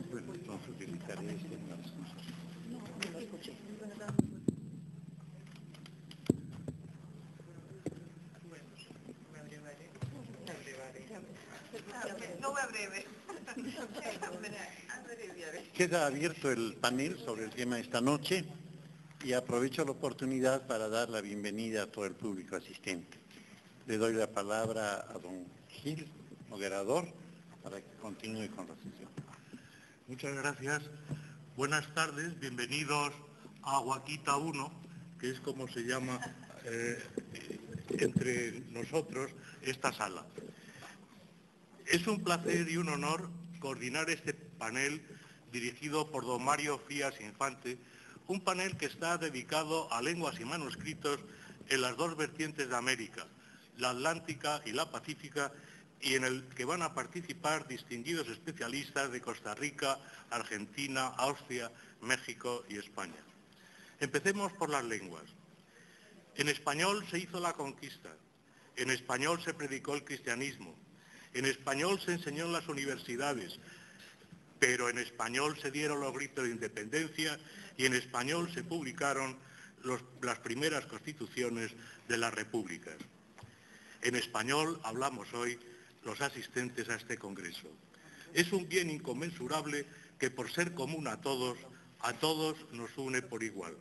Bueno, entonces utilizaré este. No lo escuché. Queda abierto el panel sobre el tema esta noche y aprovecho la oportunidad para dar la bienvenida a todo el público asistente. Le doy la palabra a don Gil, moderador, para que continúe con la sesión. Muchas gracias. Buenas tardes, bienvenidos a Huaquita 1, que es como se llama entre nosotros esta sala. Es un placer y un honor coordinar este panel dirigido por don Mario Frías Infante, un panel que está dedicado a lenguas y manuscritos en las dos vertientes de América, la Atlántica y la Pacífica, y en el que van a participar distinguidos especialistas de Costa Rica, Argentina, Austria, México y España. Empecemos por las lenguas. En español se hizo la conquista, en español se predicó el cristianismo, en español se enseñó en las universidades, pero en español se dieron los gritos de independencia y en español se publicaron las primeras constituciones de las repúblicas. En español hablamos hoy los asistentes a este congreso. Es un bien inconmensurable que por ser común a todos nos une por igual.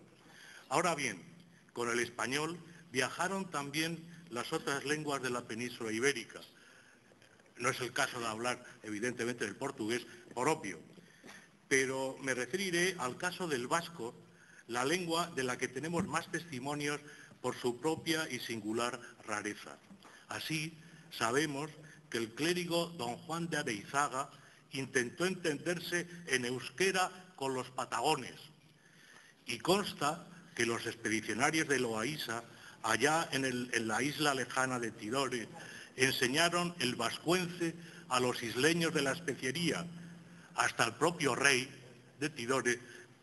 Ahora bien, con el español viajaron también las otras lenguas de la península ibérica. No es el caso de hablar, evidentemente, del portugués, por obvio, pero me referiré al caso del vasco, la lengua de la que tenemos más testimonios por su propia y singular rareza. Así, sabemos que el clérigo don Juan de Areizaga intentó entenderse en euskera con los patagones, y consta que los expedicionarios de Loaísa, allá en la isla lejana de Tidore, enseñaron el vascuence a los isleños de la especiería. Hasta el propio rey de Tidore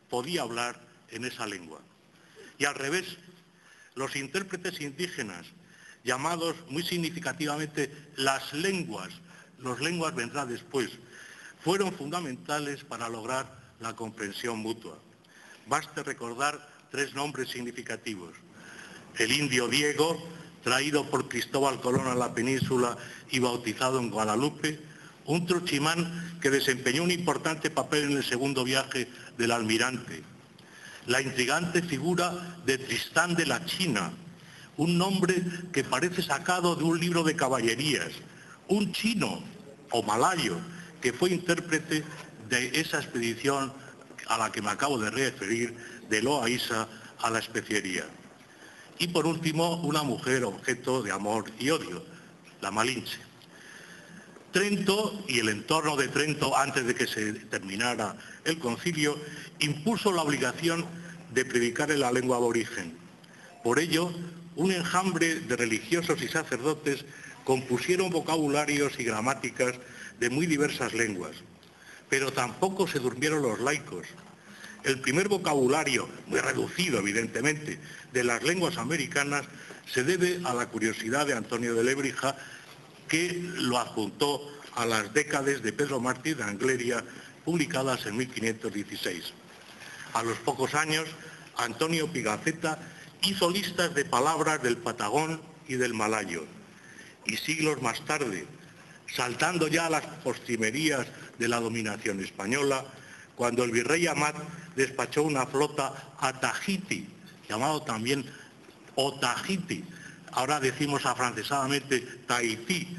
podía hablar en esa lengua. Y al revés, los intérpretes indígenas, llamados muy significativamente las lenguas vendrá después, fueron fundamentales para lograr la comprensión mutua. Baste recordar tres nombres significativos: el indio Diego, traído por Cristóbal Colón a la península y bautizado en Guadalupe; un truchimán que desempeñó un importante papel en el segundo viaje del almirante; la intrigante figura de Tristán de la China, un nombre que parece sacado de un libro de caballerías; un chino o malayo que fue intérprete de esa expedición a la que me acabo de referir, de Loaísa a la especiería. Y por último, una mujer objeto de amor y odio, la Malinche. Trento y el entorno de Trento, antes de que se terminara el concilio, impuso la obligación de predicar en la lengua aborigen. Por ello, un enjambre de religiosos y sacerdotes compusieron vocabularios y gramáticas de muy diversas lenguas. Pero tampoco se durmieron los laicos. El primer vocabulario, muy reducido evidentemente, de las lenguas americanas se debe a la curiosidad de Antonio de Lébrija, que lo adjuntó a las décades de Pedro Martí de Angleria, publicadas en 1516. A los pocos años, Antonio Pigafetta hizo listas de palabras del patagón y del malayo. Y siglos más tarde, saltando ya a las postrimerías de la dominación española, cuando el virrey Amat despachó una flota a Tahiti, llamado también Otahiti, ahora decimos afrancesadamente Tahití,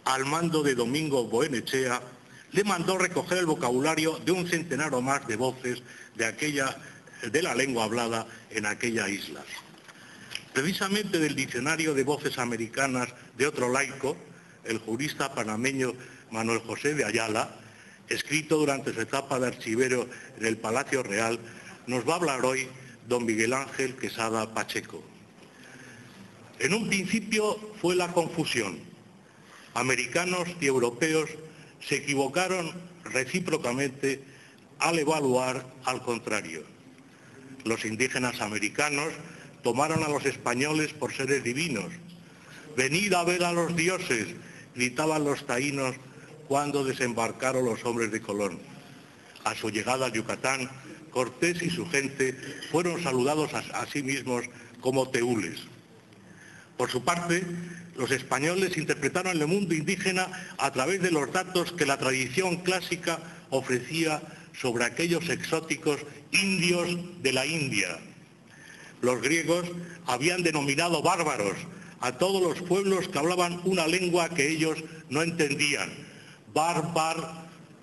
al mando de Domingo Goenechea, le mandó recoger el vocabulario de un centenar o más de voces de la lengua hablada en aquella isla. Precisamente del diccionario de voces americanas de otro laico, el jurista panameño Manuel José de Ayala, escrito durante su etapa de archivero en el Palacio Real, nos va a hablar hoy don Miguel Ángel Quesada Pacheco. En un principio fue la confusión. Americanos y europeos se equivocaron recíprocamente al evaluar al contrario. Los indígenas americanos tomaron a los españoles por seres divinos, venid a ver a los dioses, gritaban los taínos cuando desembarcaron los hombres de Colón. A su llegada a Yucatán, Cortés y su gente fueron saludados a sí mismos como teules. Por su parte, los españoles interpretaron el mundo indígena a través de los datos que la tradición clásica ofrecía sobre aquellos exóticos indios de la India. Los griegos habían denominado bárbaros a todos los pueblos que hablaban una lengua que ellos no entendían. Bárbaro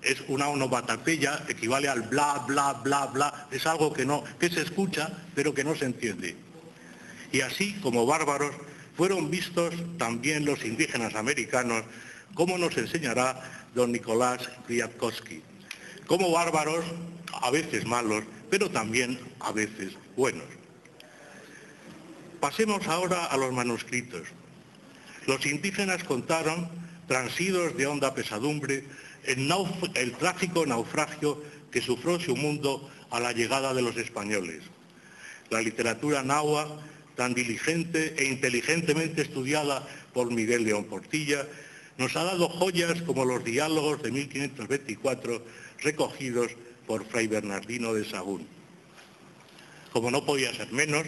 es una onomatopeya, equivale al bla, bla, bla, bla, es algo que se escucha pero que no se entiende. Y así como bárbaros fueron vistos también los indígenas americanos, como nos enseñará don Nicolás Kwiatkowski. Como bárbaros, a veces malos, pero también a veces buenos. Pasemos ahora a los manuscritos. Los indígenas contaron, transidos de honda pesadumbre, el trágico naufragio que sufrió su mundo a la llegada de los españoles. La literatura náhuatl, tan diligente e inteligentemente estudiada por Miguel León Portilla, nos ha dado joyas como los diálogos de 1524 recogidos por Fray Bernardino de Sahagún. Como no podía ser menos,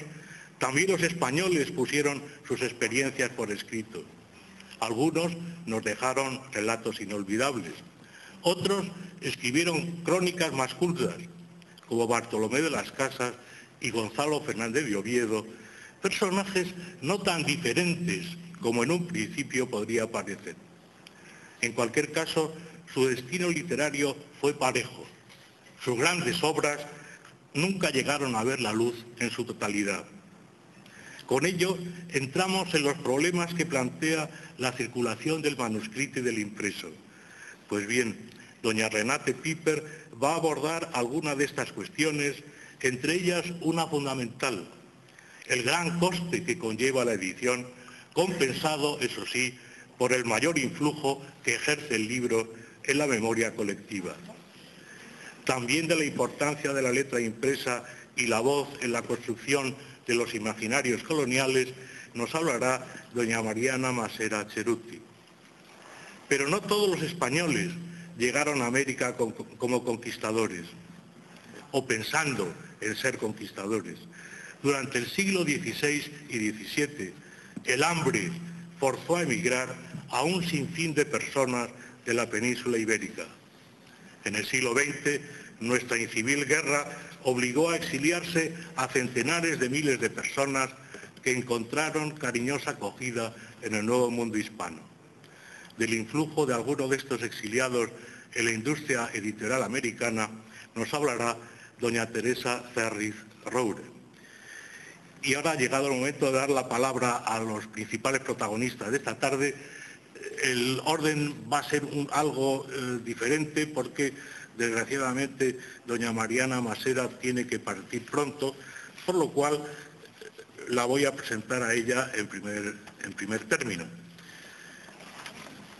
también los españoles pusieron sus experiencias por escrito. Algunos nos dejaron relatos inolvidables. Otros escribieron crónicas más cultas, como Bartolomé de las Casas y Gonzalo Fernández de Oviedo, personajes no tan diferentes como en un principio podría parecer. En cualquier caso, su destino literario fue parejo. Sus grandes obras nunca llegaron a ver la luz en su totalidad. Con ello, entramos en los problemas que plantea la circulación del manuscrito y del impreso. Pues bien, doña Renate Piper va a abordar algunas de estas cuestiones, entre ellas una fundamental, el gran coste que conlleva la edición, compensado, eso sí, por el mayor influjo que ejerce el libro en la memoria colectiva. También de la importancia de la letra impresa y la voz en la construcción de los imaginarios coloniales nos hablará doña Mariana Masera Cerutti. Pero no todos los españoles llegaron a América como conquistadores, o pensando en ser conquistadores. Durante el siglo XVI y XVII, el hambre forzó a emigrar a un sinfín de personas de la península ibérica. En el siglo XX, nuestra incivil guerra obligó a exiliarse a centenares de miles de personas que encontraron cariñosa acogida en el nuevo mundo hispano. Del influjo de algunos de estos exiliados en la industria editorial americana nos hablará doña Teresa Ferriz Roure. Y ahora ha llegado el momento de dar la palabra a los principales protagonistas de esta tarde. El orden va a ser algo diferente porque, desgraciadamente, doña Mariana Masera tiene que partir pronto, por lo cual la voy a presentar a ella en primer término.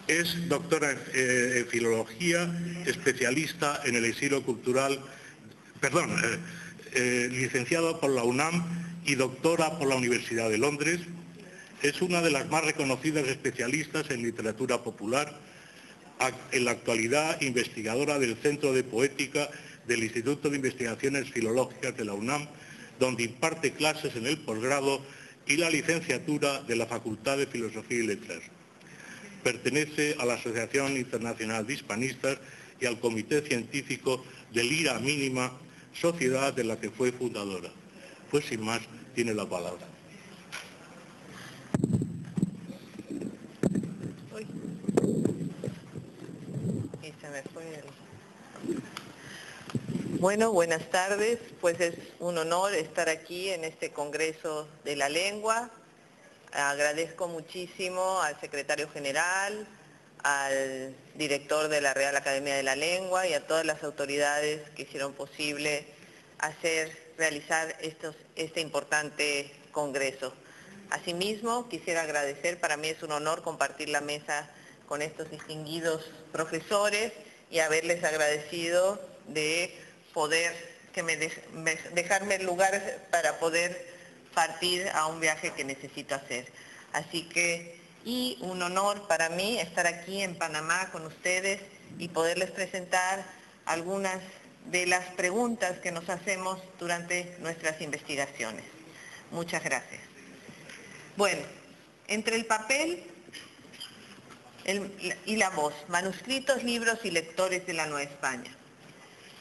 Es doctora en Filología, especialista en el exilio cultural, licenciada por la UNAM y doctora por la Universidad de Londres. Es una de las más reconocidas especialistas en literatura popular, en la actualidad investigadora del Centro de Poética del Instituto de Investigaciones Filológicas de la UNAM, donde imparte clases en el posgrado y la licenciatura de la Facultad de Filosofía y Letras. Pertenece a la Asociación Internacional de Hispanistas y al Comité Científico de Lira Mínima, sociedad de la que fue fundadora. Pues sin más, tiene la palabra. Bueno, buenas tardes. Pues es un honor estar aquí en este Congreso de la Lengua. Agradezco muchísimo al secretario general, al director de la Real Academia de la Lengua y a todas las autoridades que hicieron posible realizar este importante congreso. Asimismo, quisiera agradecer, para mí es un honor compartir la mesa con estos distinguidos profesores y haberles agradecido de poder dejarme el lugar para poder partir a un viaje que necesito hacer. Así que y un honor para mí estar aquí en Panamá con ustedes y poderles presentar algunas de las preguntas que nos hacemos durante nuestras investigaciones. Muchas gracias. Bueno, entre el papel y la voz, manuscritos, libros y lectores de la Nueva España.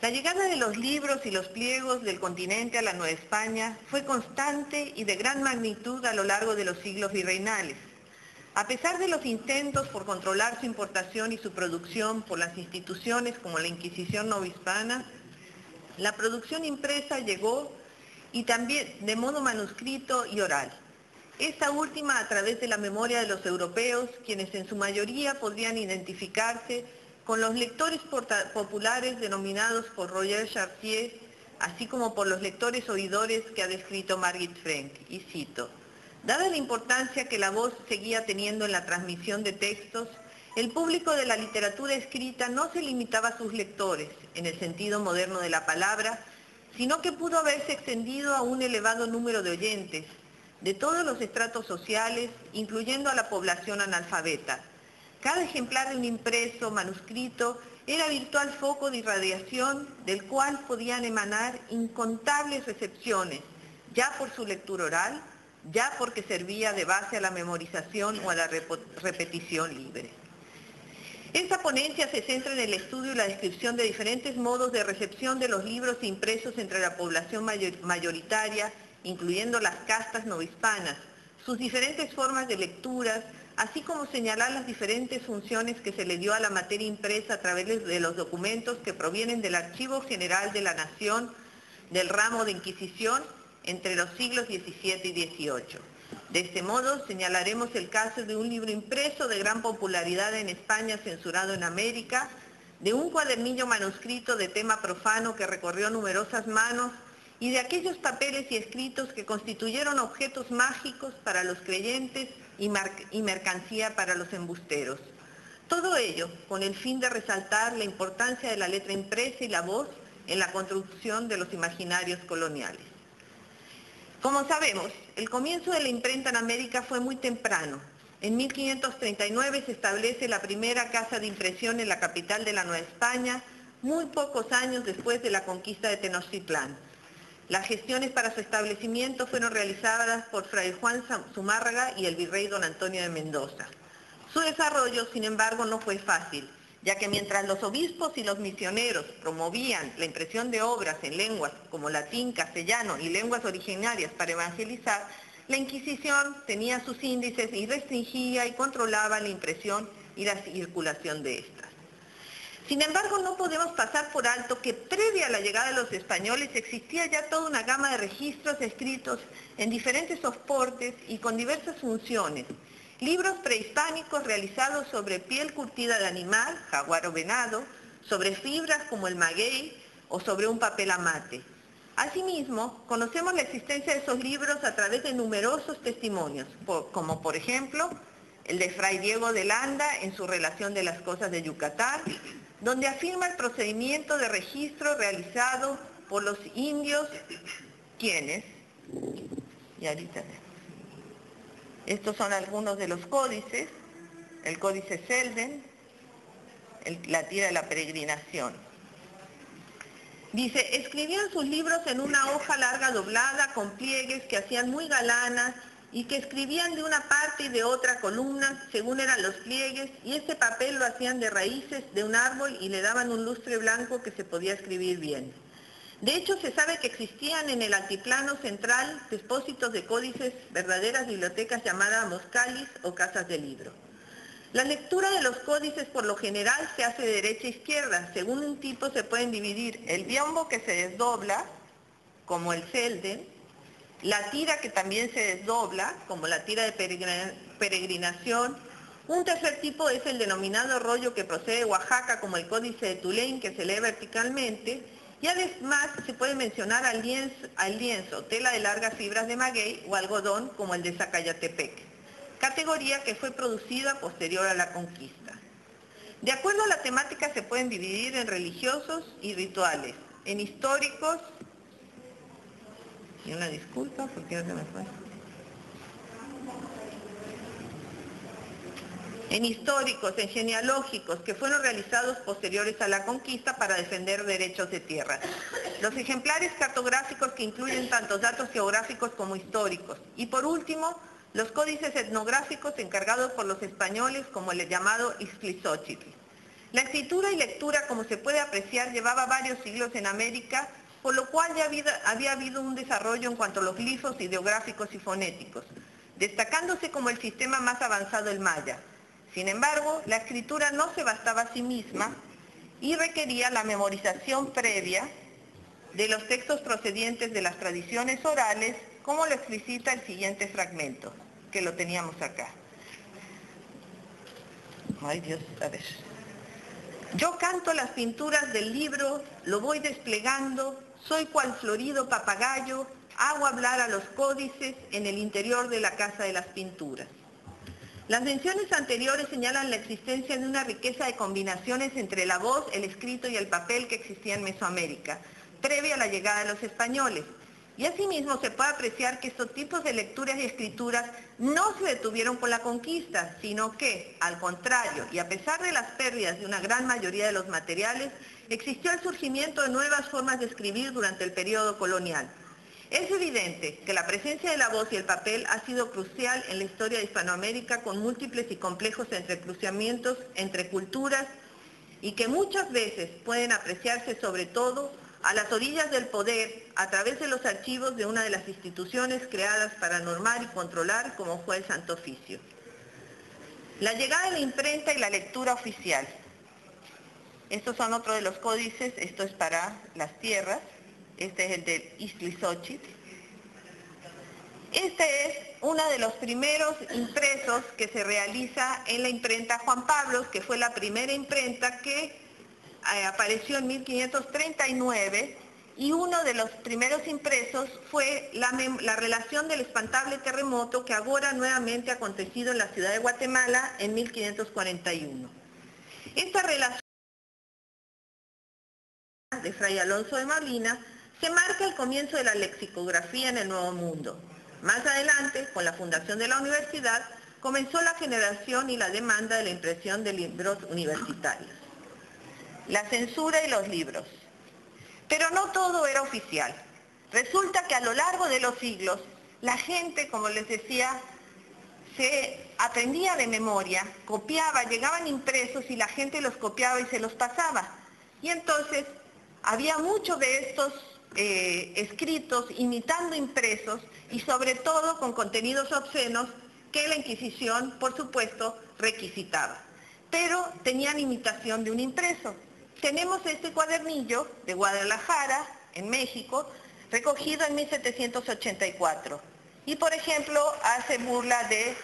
La llegada de los libros y los pliegos del continente a la Nueva España fue constante y de gran magnitud a lo largo de los siglos virreinales. A pesar de los intentos por controlar su importación y su producción por las instituciones como la Inquisición novohispana, la producción impresa llegó y también de modo manuscrito y oral. Esta última a través de la memoria de los europeos, quienes en su mayoría podrían identificarse con los lectores populares denominados por Roger Chartier, así como por los lectores oidores que ha descrito Margit Frank, y cito: dada la importancia que la voz seguía teniendo en la transmisión de textos, el público de la literatura escrita no se limitaba a sus lectores, en el sentido moderno de la palabra, sino que pudo haberse extendido a un elevado número de oyentes, de todos los estratos sociales, incluyendo a la población analfabeta. Cada ejemplar de un impreso manuscrito era virtual foco de irradiación del cual podían emanar incontables recepciones, ya por su lectura oral, ya porque servía de base a la memorización o a la repetición libre. Esta ponencia se centra en el estudio y la descripción de diferentes modos de recepción de los libros impresos entre la población mayoritaria, incluyendo las castas novohispanas, sus diferentes formas de lecturas, así como señalar las diferentes funciones que se le dio a la materia impresa a través de los documentos que provienen del Archivo General de la Nación del ramo de Inquisición entre los siglos XVII y XVIII. De este modo, señalaremos el caso de un libro impreso de gran popularidad en España, censurado en América, de un cuadernillo manuscrito de tema profano que recorrió numerosas manos y de aquellos papeles y escritos que constituyeron objetos mágicos para los creyentes y mercancía para los embusteros. Todo ello con el fin de resaltar la importancia de la letra impresa y la voz en la construcción de los imaginarios coloniales. Como sabemos, el comienzo de la imprenta en América fue muy temprano. En 1539 se establece la primera casa de impresión en la capital de la Nueva España, muy pocos años después de la conquista de Tenochtitlán. Las gestiones para su establecimiento fueron realizadas por Fray Juan Zumárraga y el virrey don Antonio de Mendoza. Su desarrollo, sin embargo, no fue fácil, ya que mientras los obispos y los misioneros promovían la impresión de obras en lenguas como latín, castellano y lenguas originarias para evangelizar, la Inquisición tenía sus índices y restringía y controlaba la impresión y la circulación de estas. Sin embargo, no podemos pasar por alto que previa a la llegada de los españoles existía ya toda una gama de registros escritos en diferentes soportes y con diversas funciones. Libros prehispánicos realizados sobre piel curtida de animal, jaguar o venado, sobre fibras como el maguey o sobre un papel amate. Asimismo, conocemos la existencia de esos libros a través de numerosos testimonios, como por ejemplo el de Fray Diego de Landa en su relación de las cosas de Yucatán, donde afirma el procedimiento de registro realizado por los indios, quienes, y ahorita, estos son algunos de los códices, el códice Selden, la tira de la peregrinación. Dice, escribían sus libros en una hoja larga doblada con pliegues que hacían muy galanas y que escribían de una parte y de otra columna según eran los pliegues, y este papel lo hacían de raíces de un árbol y le daban un lustre blanco que se podía escribir bien. De hecho, se sabe que existían en el altiplano central depósitos de códices, verdaderas bibliotecas llamadas moscalis o casas de libro. La lectura de los códices por lo general se hace de derecha a izquierda. Según un tipo se pueden dividir el biombo que se desdobla, como el Selden, la tira que también se desdobla, como la tira de peregrinación. Un tercer tipo es el denominado rollo que procede de Oaxaca, como el códice de Tulén, que se lee verticalmente, y además se puede mencionar al lienzo, tela de largas fibras de maguey o algodón, como el de Zacayatepec, categoría que fue producida posterior a la conquista. De acuerdo a la temática se pueden dividir en religiosos y rituales, en históricos, y una disculpa porque no se me fue. en históricos, en genealógicos, que fueron realizados posteriores a la conquista para defender derechos de tierra. Los ejemplares cartográficos que incluyen tanto datos geográficos como históricos. Y por último, los códices etnográficos encargados por los españoles como el llamado Ixtlilxóchitl. La escritura y lectura, como se puede apreciar, llevaba varios siglos en América, por lo cual ya había habido un desarrollo en cuanto a los glifos ideográficos y fonéticos, destacándose como el sistema más avanzado el maya. Sin embargo, la escritura no se bastaba a sí misma y requería la memorización previa de los textos procedientes de las tradiciones orales, como lo explicita el siguiente fragmento, que lo teníamos acá. Ay Dios, a ver. Yo canto las pinturas del libro, lo voy desplegando, soy cual florido papagayo, hago hablar a los códices en el interior de la casa de las pinturas. Las menciones anteriores señalan la existencia de una riqueza de combinaciones entre la voz, el escrito y el papel que existía en Mesoamérica, previa a la llegada de los españoles. Y asimismo se puede apreciar que estos tipos de lecturas y escrituras no se detuvieron con la conquista, sino que, al contrario, y a pesar de las pérdidas de una gran mayoría de los materiales, existió el surgimiento de nuevas formas de escribir durante el periodo colonial. Es evidente que la presencia de la voz y el papel ha sido crucial en la historia de Hispanoamérica, con múltiples y complejos entrecruzamientos entre culturas y que muchas veces pueden apreciarse sobre todo a las orillas del poder a través de los archivos de una de las instituciones creadas para normar y controlar, como fue el Santo Oficio. La llegada de la imprenta y la lectura oficial. Estos son otro de los códices, esto es para las tierras. Este es el de Ixtlilxóchitl. Este es uno de los primeros impresos que se realiza en la imprenta Juan Pablo, que fue la primera imprenta que apareció en 1539, y uno de los primeros impresos fue la relación del espantable terremoto que agora nuevamente ha acontecido en la ciudad de Guatemala en 1541. Esta relación de Fray Alonso de Molina se marca el comienzo de la lexicografía en el Nuevo Mundo. Más adelante, con la fundación de la universidad, comenzó la generación y la demanda de la impresión de libros universitarios. La censura y los libros. Pero no todo era oficial. Resulta que a lo largo de los siglos, la gente, como les decía, se aprendía de memoria, copiaba, llegaban impresos y la gente los copiaba y se los pasaba. Y entonces había muchos de estos escritos imitando impresos y sobre todo con contenidos obscenos que la Inquisición, por supuesto, requisitaba. Pero tenían imitación de un impreso. Tenemos este cuadernillo de Guadalajara, en México, recogido en 1784. Y, por ejemplo, hace burla de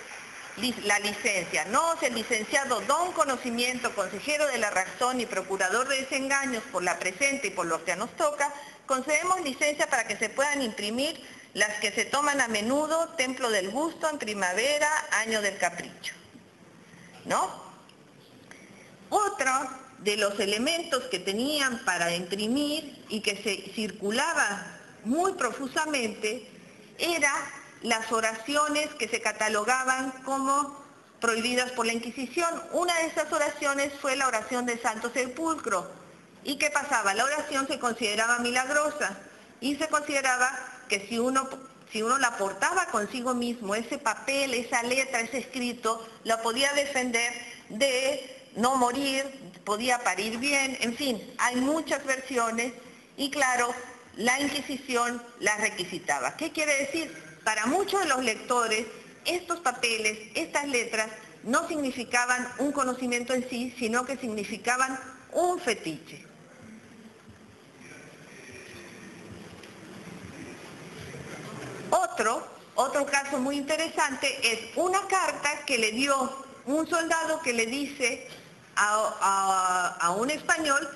la licencia. Nos, el licenciado don Conocimiento, consejero de la razón y procurador de desengaños por la presente y por lo que nos toca, concedemos licencia para que se puedan imprimir las que se toman a menudo, Templo del Gusto, en primavera, Año del Capricho. ¿No? Otro de los elementos que tenían para imprimir y que se circulaba muy profusamente era las oraciones que se catalogaban como prohibidas por la Inquisición. Una de esas oraciones fue la oración del Santo Sepulcro. ¿Y qué pasaba? La oración se consideraba milagrosa y se consideraba que si uno la portaba consigo mismo, ese papel, esa letra, ese escrito, la podía defender de no morir, podía parir bien, en fin, hay muchas versiones y claro, la Inquisición las requisitaba. ¿Qué quiere decir? Para muchos de los lectores, estos papeles, estas letras, no significaban un conocimiento en sí, sino que significaban un fetiche. Otro caso muy interesante es una carta que le dio un soldado que le dice a un español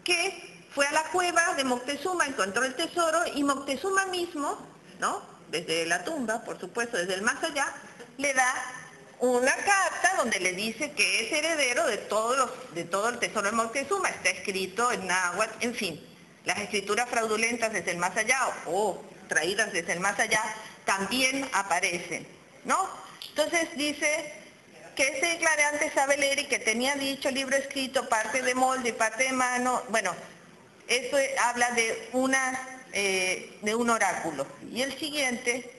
que fue a la cueva de Moctezuma, encontró el tesoro y Moctezuma mismo, ¿no?, desde la tumba, por supuesto, desde el más allá, le da una carta donde le dice que es heredero de todo el tesoro de Moctezuma. Está escrito en náhuatl, en fin, las escrituras fraudulentas desde el más allá o traídas desde el más allá también aparecen, ¿no? Entonces dice, que ese declarante sabe leer y que tenía dicho libro escrito, parte de molde y parte de mano. Bueno, esto habla de un oráculo. Y el siguiente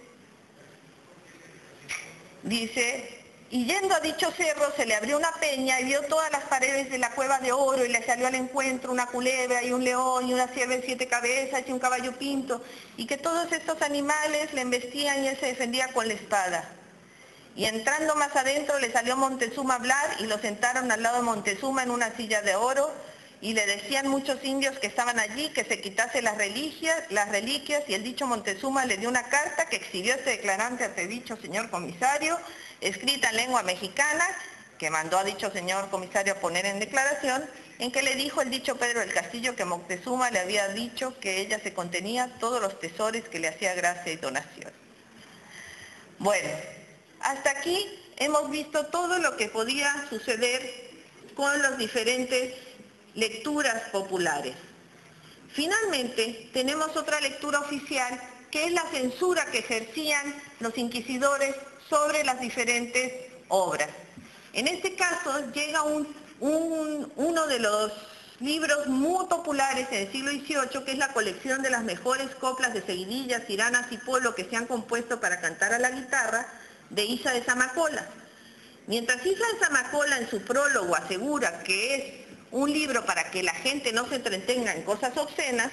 dice: y yendo a dicho cerro se le abrió una peña y vio todas las paredes de la cueva de oro, y le salió al encuentro una culebra y un león y una cierva de 7 cabezas y un caballo pinto, y que todos estos animales le embestían y él se defendía con la espada. Y entrando más adentro le salió Montezuma a hablar, y lo sentaron al lado de Montezuma en una silla de oro, y le decían muchos indios que estaban allí que se quitase las reliquias, y el dicho Montezuma le dio una carta que exhibió este declarante ante dicho señor comisario, escrita en lengua mexicana, que mandó a dicho señor comisario a poner en declaración, en que le dijo el dicho Pedro del Castillo que Moctezuma le había dicho que ella se contenía todos los tesoros que le hacía gracia y donación. Bueno, hasta aquí hemos visto todo lo que podía suceder con las diferentes lecturas populares. Finalmente, tenemos otra lectura oficial, que es la censura que ejercían los inquisidores sobre las diferentes obras. En este caso llega uno de los libros muy populares en el siglo XVIII, que es la colección de las mejores coplas de seguidillas, tiranas y polo que se han compuesto para cantar a la guitarra, de Isa de Zamacola. Mientras Isa de Zamacola en su prólogo asegura que es un libro para que la gente no se entretenga en cosas obscenas,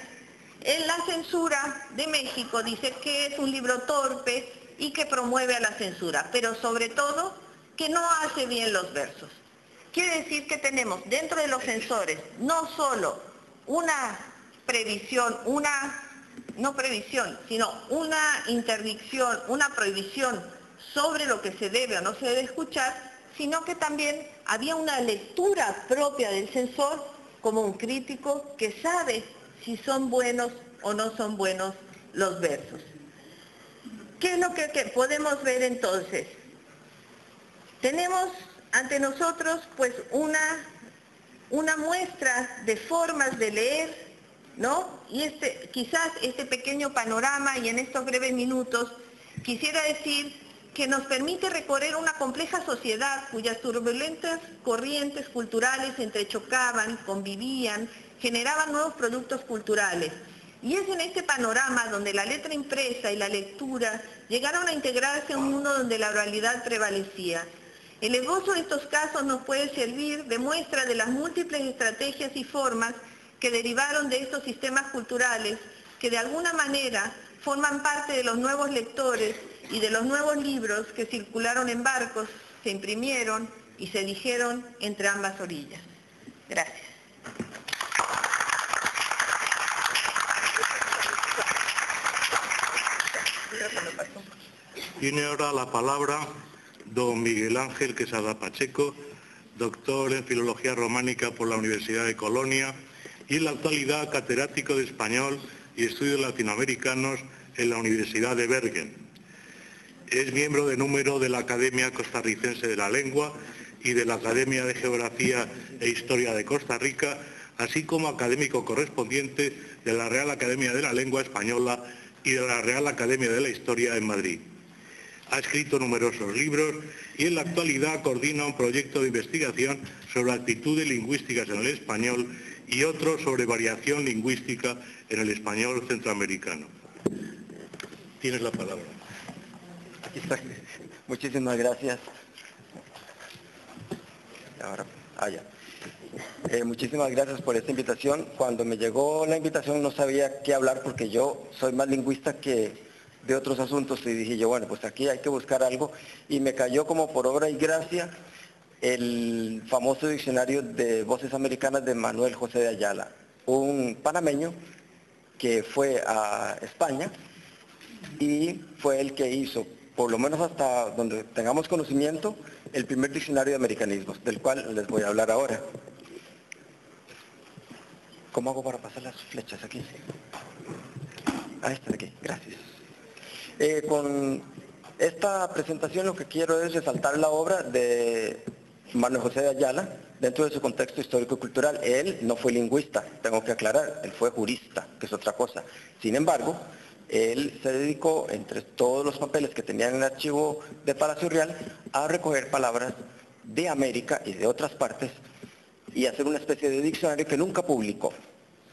en la censura de México dice que es un libro torpe y que promueve a la censura, pero sobre todo que no hace bien los versos. Quiere decir que tenemos dentro de los censores no solo una previsión, sino una interdicción, una prohibición sobre lo que se debe o no se debe escuchar, sino que también había una lectura propia del censor como un crítico que sabe si son buenos o no son buenos los versos. ¿Qué es lo que podemos ver entonces? Tenemos ante nosotros pues una muestra de formas de leer, ¿no? Y quizás este pequeño panorama, y en estos breves minutos quisiera decir que nos permite recorrer una compleja sociedad cuyas turbulentas corrientes culturales entrechocaban, convivían, generaban nuevos productos culturales. Y es en este panorama donde la letra impresa y la lectura llegaron a integrarse en un mundo donde la oralidad prevalecía. El esbozo de estos casos nos puede servir de muestra de las múltiples estrategias y formas que derivaron de estos sistemas culturales, que de alguna manera forman parte de los nuevos lectores y de los nuevos libros que circularon en barcos, se imprimieron y se dijeron entre ambas orillas. Gracias. Tiene ahora la palabra don Miguel Ángel Quesada Pacheco, doctor en Filología Románica por la Universidad de Colonia y en la actualidad catedrático de Español y Estudios Latinoamericanos en la Universidad de Bergen. Es miembro de número de la Academia Costarricense de la Lengua y de la Academia de Geografía e Historia de Costa Rica, así como académico correspondiente de la Real Academia de la Lengua Española y de la Real Academia de la Historia en Madrid. Ha escrito numerosos libros y en la actualidad coordina un proyecto de investigación sobre actitudes lingüísticas en el español y otro sobre variación lingüística en el español centroamericano. Tienes la palabra. Aquí estoy. Muchísimas gracias. Ahora, muchísimas gracias por esta invitación. Cuando me llegó la invitación no sabía qué hablar porque yo soy más lingüista que de otros asuntos y dije yo, bueno, pues aquí hay que buscar algo y me cayó como por obra y gracia el famoso diccionario de voces americanas de Manuel José de Ayala, un panameño que fue a España y fue el que hizo, por lo menos hasta donde tengamos conocimiento, el primer diccionario de americanismos, del cual les voy a hablar ahora. ¿Cómo hago para pasar las flechas aquí? Ah, esta de aquí, gracias. Con esta presentación lo que quiero es resaltar la obra de Manuel José de Ayala dentro de su contexto histórico-cultural. Él no fue lingüista, tengo que aclarar, él fue jurista, que es otra cosa. Sin embargo, él se dedicó, entre todos los papeles que tenía en el archivo de Palacio Real, a recoger palabras de América y de otras partes y hacer una especie de diccionario que nunca publicó.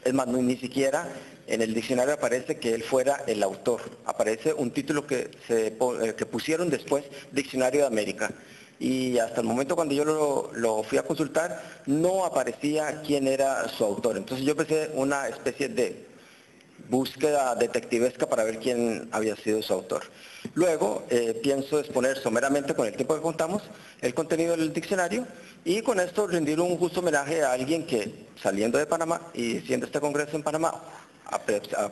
Es más, ni siquiera en el diccionario aparece que él fuera el autor. Aparece un título que pusieron después, Diccionario de América. Y hasta el momento cuando yo lo fui a consultar, no aparecía quién era su autor. Entonces yo empecé una especie de búsqueda detectivesca para ver quién había sido su autor. Luego pienso exponer someramente, con el tiempo que contamos, el contenido del diccionario y con esto rendir un justo homenaje a alguien que, saliendo de Panamá y siendo este congreso en Panamá, a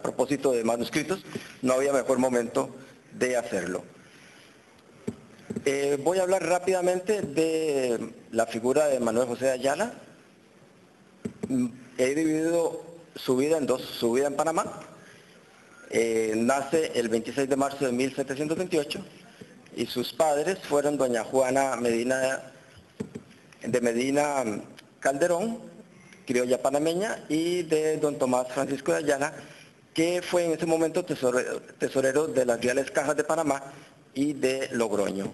propósito de manuscritos, no había mejor momento de hacerlo. Voy a hablar rápidamente de la figura de Manuel José de Ayala. He dividido su vida en dos: su vida en Panamá. Nace el 26 de marzo de 1728 y sus padres fueron doña Juana Medina Calderón, criolla panameña, y de don Tomás Francisco de Ayala, que fue en ese momento tesorero de las Reales Cajas de Panamá y de Logroño.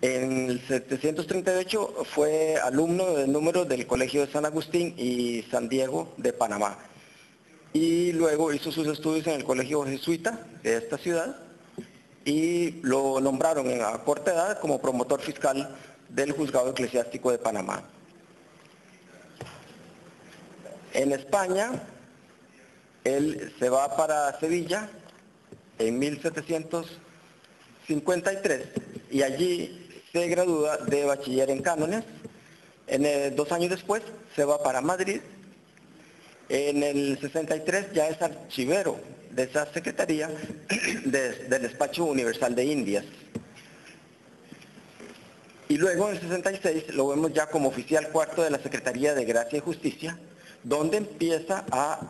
En el 738 fue alumno de número del Colegio de San Agustín y San Diego de Panamá. Y luego hizo sus estudios en el Colegio Jesuita de esta ciudad y lo nombraron a corta edad como promotor fiscal del Juzgado Eclesiástico de Panamá. En España, él se va para Sevilla en 1753 y allí se gradúa de bachiller en cánones. 2 años después se va para Madrid. En el 63 ya es archivero de esa secretaría del Despacho Universal de Indias. Y luego en el 66 lo vemos ya como oficial cuarto de la Secretaría de Gracia y Justicia, donde empieza a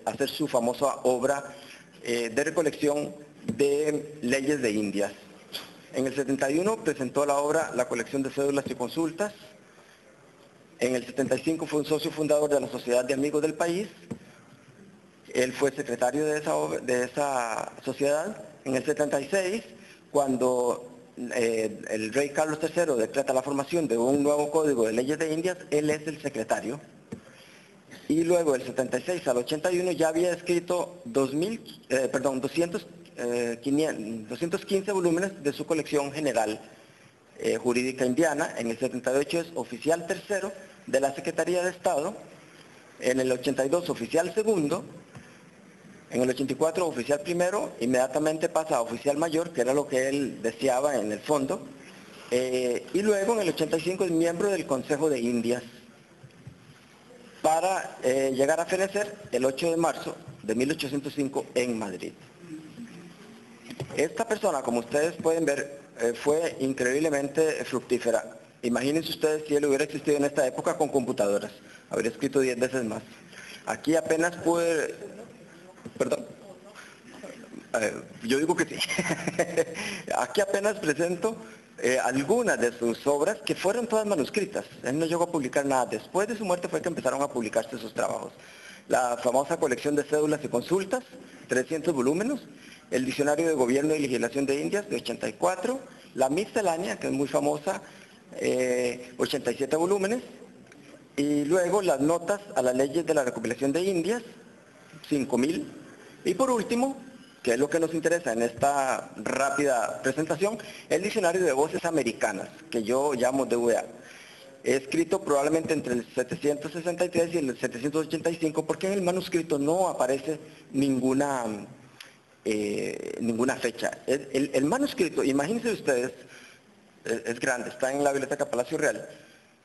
hacer su famosa obra de recolección de leyes de Indias. En el 71 presentó la obra La colección de cédulas y consultas. En el 75 fue un socio fundador de la Sociedad de Amigos del País. Él fue secretario de esa sociedad. En el 76, cuando el rey Carlos III decreta la formación de un nuevo código de leyes de Indias, él es el secretario. Y luego del 76 al 81 ya había escrito 215 volúmenes de su colección general jurídica indiana. En el 78 es oficial tercero de la Secretaría de Estado. En el 82 oficial segundo. En el 84 oficial primero. Inmediatamente pasa a oficial mayor, que era lo que él deseaba en el fondo. Y luego en el 85 es miembro del Consejo de Indias, para llegar a fenecer el 8 de marzo de 1805 en Madrid. Esta persona, como ustedes pueden ver, fue increíblemente fructífera. Imagínense ustedes si él hubiera existido en esta época con computadoras. Habría escrito 10 veces más. Aquí apenas pude... Perdón. Yo digo que sí. Aquí apenas presento algunas de sus obras que fueron todas manuscritas. Él no llegó a publicar nada. Después de su muerte fue que empezaron a publicarse sus trabajos. La famosa colección de cédulas y consultas, 300 volúmenes. El Diccionario de Gobierno y Legislación de Indias, de 84. La Miscelánea, que es muy famosa, 87 volúmenes. Y luego las notas a las leyes de la recopilación de Indias, 5.000. Y por último, que es lo que nos interesa en esta rápida presentación, el Diccionario de Voces Americanas, que yo llamo DVA. Escrito probablemente entre el 763 y el 785, porque en el manuscrito no aparece ninguna fecha. El manuscrito, imagínense ustedes, es grande, está en la Biblioteca Palacio Real,